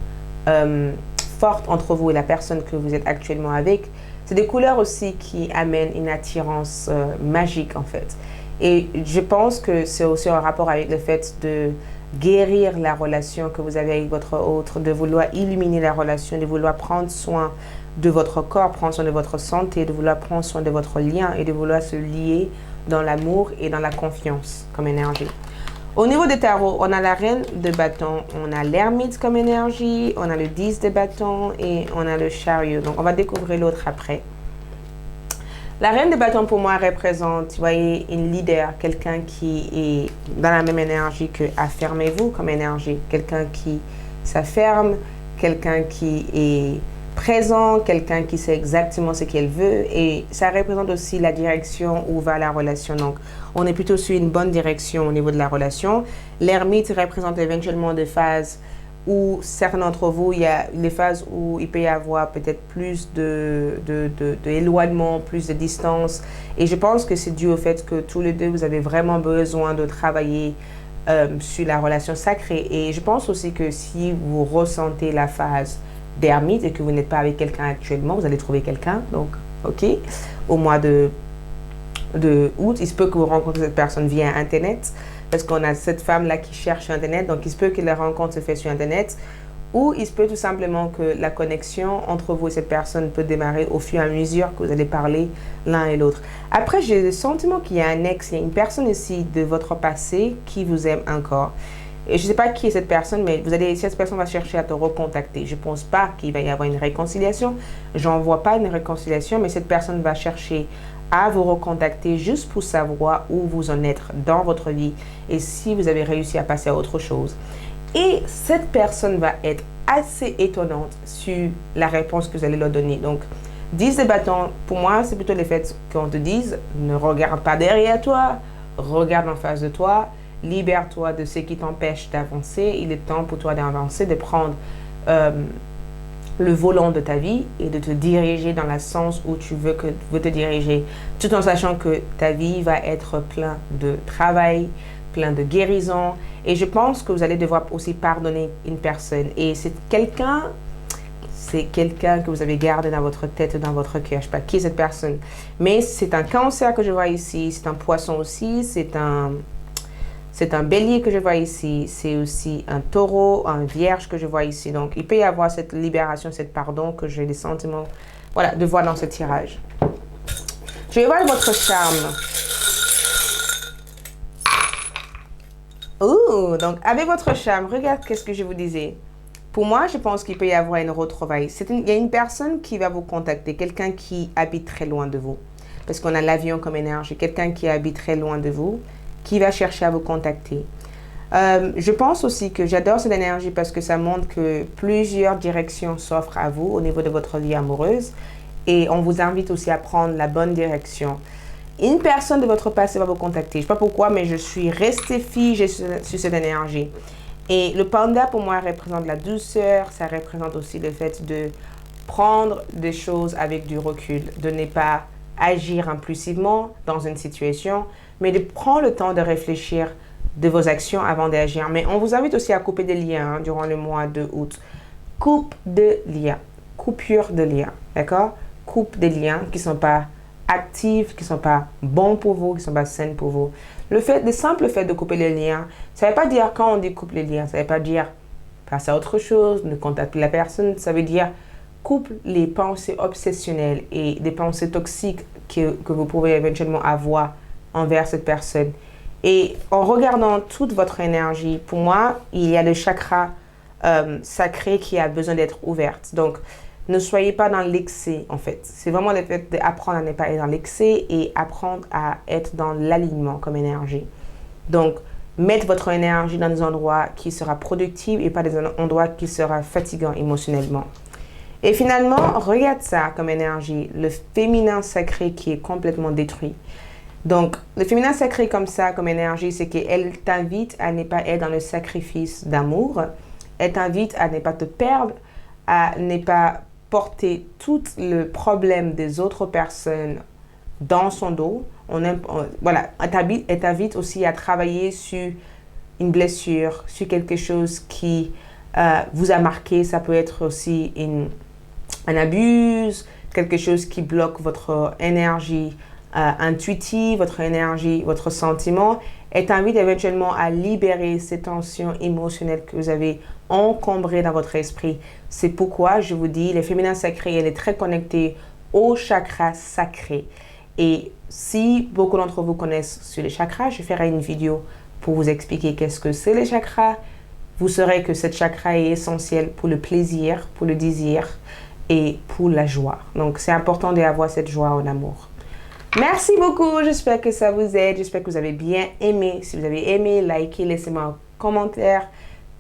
forte entre vous et la personne que vous êtes actuellement avec. C'est des couleurs aussi qui amènent une attirance magique en fait. Et je pense que c'est aussi en rapport avec le fait de guérir la relation que vous avez avec votre autre, de vouloir illuminer la relation, de vouloir prendre soin de votre corps, prendre soin de votre santé, de vouloir prendre soin de votre lien et de vouloir se lier dans l'amour et dans la confiance comme énergie. Au niveau des tarots, on a la reine de bâtons, on a l'ermite comme énergie, on a le 10 de bâtons et on a le chariot. Donc, on va découvrir l'autre après. La reine de bâtons, pour moi, représente, vous voyez, une leader, quelqu'un qui est dans la même énergie que affirmez-vous comme énergie. Quelqu'un qui s'affirme, quelqu'un qui est présent, quelqu'un qui sait exactement ce qu'elle veut. Et ça représente aussi la direction où va la relation. Donc, on est plutôt sur une bonne direction au niveau de la relation. L'ermite représente éventuellement des phases où certains d'entre vous, il y a les phases où il peut y avoir peut-être plus d'éloignement, plus de distance. Et je pense que c'est dû au fait que tous les deux, vous avez vraiment besoin de travailler sur la relation sacrée. Et je pense aussi que si vous ressentez la phase d'ermite et que vous n'êtes pas avec quelqu'un actuellement, vous allez trouver quelqu'un. Donc, OK, au mois de août, il se peut que vous rencontrez cette personne via Internet. Parce qu'on a cette femme-là qui cherche Internet, donc il se peut que la rencontre se fait sur Internet, ou il se peut tout simplement que la connexion entre vous et cette personne peut démarrer au fur et à mesure que vous allez parler l'un et l'autre. Après, j'ai le sentiment qu'il y a un ex, il y a une personne ici de votre passé qui vous aime encore. Et je ne sais pas qui est cette personne, mais cette personne va chercher à te recontacter. Je ne pense pas qu'il va y avoir une réconciliation. J'en vois pas une réconciliation, mais cette personne va chercher à vous recontacter juste pour savoir où vous en êtes dans votre vie et si vous avez réussi à passer à autre chose. Et cette personne va être assez étonnante sur la réponse que vous allez leur donner. Donc, 10 de bâtons, pour moi, c'est plutôt le fait qu'on te dise ne regarde pas derrière toi, regarde en face de toi, libère-toi de ce qui t'empêche d'avancer. Il est temps pour toi d'avancer, de prendre le volant de ta vie et de te diriger dans le sens où tu veux te diriger, tout en sachant que ta vie va être plein de travail, plein de guérison. Et je pense que vous allez devoir aussi pardonner une personne. Et c'est quelqu'un que vous avez gardé dans votre tête, dans votre cœur. Je ne sais pas qui est cette personne. Mais c'est un cancer que je vois ici, c'est un poisson aussi, c'est un bélier que je vois ici, c'est aussi un taureau, un vierge que je vois ici. Donc, il peut y avoir cette libération, cette pardon que j'ai des sentiments, voilà, de voir dans ce tirage. Je vais voir votre charme. Ouh, donc avec votre charme, regarde qu'est-ce que je vous disais. Pour moi, je pense qu'il peut y avoir une retrouvaille. Il y a une personne qui va vous contacter, quelqu'un qui habite très loin de vous. Parce qu'on a l'avion comme énergie, quelqu'un qui habite très loin de vous, qui va chercher à vous contacter. Je pense aussi que j'adore cette énergie parce que ça montre que plusieurs directions s'offrent à vous au niveau de votre vie amoureuse. Et il y a aussi cette énergie de quelqu'un qui va vous contacter, quelqu'un qui habite très loin de vous, qui va chercher à vous contacter. Je pense aussi que j'adore cette énergie parce que ça montre que plusieurs directions s'offrent à vous au niveau de votre vie amoureuse. et on vous invite aussi à prendre la bonne direction. Une personne de votre passé va vous contacter. Je ne sais pas pourquoi, mais je suis restée figée sur cette énergie. Et le panda, pour moi, représente la douceur. Ça représente aussi le fait de prendre des choses avec du recul, de ne pas agir impulsivement dans une situation, mais de prendre le temps de réfléchir de vos actions avant d'agir. Mais on vous invite aussi à couper des liens durant le mois de août. Coupe de liens, coupure de liens, d'accord? Coupe des liens qui ne sont pas actifs, qui ne sont pas bons pour vous, qui ne sont pas sains pour vous. Le simple fait de couper les liens, ça ne veut pas dire quand on dit coupe les liens, ça ne veut pas dire passer à autre chose, ne contacter la personne, ça veut dire coupe les pensées obsessionnelles et des pensées toxiques que vous pouvez éventuellement avoir envers cette personne. Et en regardant toute votre énergie, pour moi, il y a le chakra sacré qui a besoin d'être ouverte. Donc, ne soyez pas dans l'excès, en fait. C'est vraiment le fait d'apprendre à ne pas être dans l'excès et apprendre à être dans l'alignement comme énergie. Donc, mettre votre énergie dans des endroits qui sera productifs et pas des endroits qui sera fatigants émotionnellement. Et finalement, regarde ça comme énergie, le féminin sacré qui est complètement détruit. Donc, le féminin sacré comme ça, comme énergie, c'est qu'elle t'invite à ne pas être dans le sacrifice d'amour. Elle t'invite à ne pas te perdre, à ne pas porter tout le problème des autres personnes dans son dos. Voilà, elle t'invite aussi à travailler sur une blessure, sur quelque chose qui vous a marqué. Ça peut être aussi un abus, quelque chose qui bloque votre énergie intuitive, votre énergie, votre sentiment. Elle t'invite éventuellement à libérer ces tensions émotionnelles que vous avez encombrées dans votre esprit. C'est pourquoi je vous dis, le féminin sacré, elle est très connectée au chakra sacré. Et si beaucoup d'entre vous connaissent sur les chakras, je ferai une vidéo pour vous expliquer qu'est-ce que c'est les chakras. Vous saurez que cette chakra est essentiel pour le plaisir, pour le désir et pour la joie. Donc, c'est important d'avoir cette joie en amour. Merci beaucoup, j'espère que ça vous aide, j'espère que vous avez bien aimé. Si vous avez aimé, likez, laissez-moi un commentaire,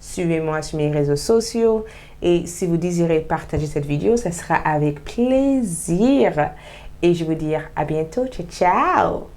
suivez-moi sur mes réseaux sociaux et si vous désirez partager cette vidéo, ça sera avec plaisir. Et je vous dis à bientôt, ciao ciao!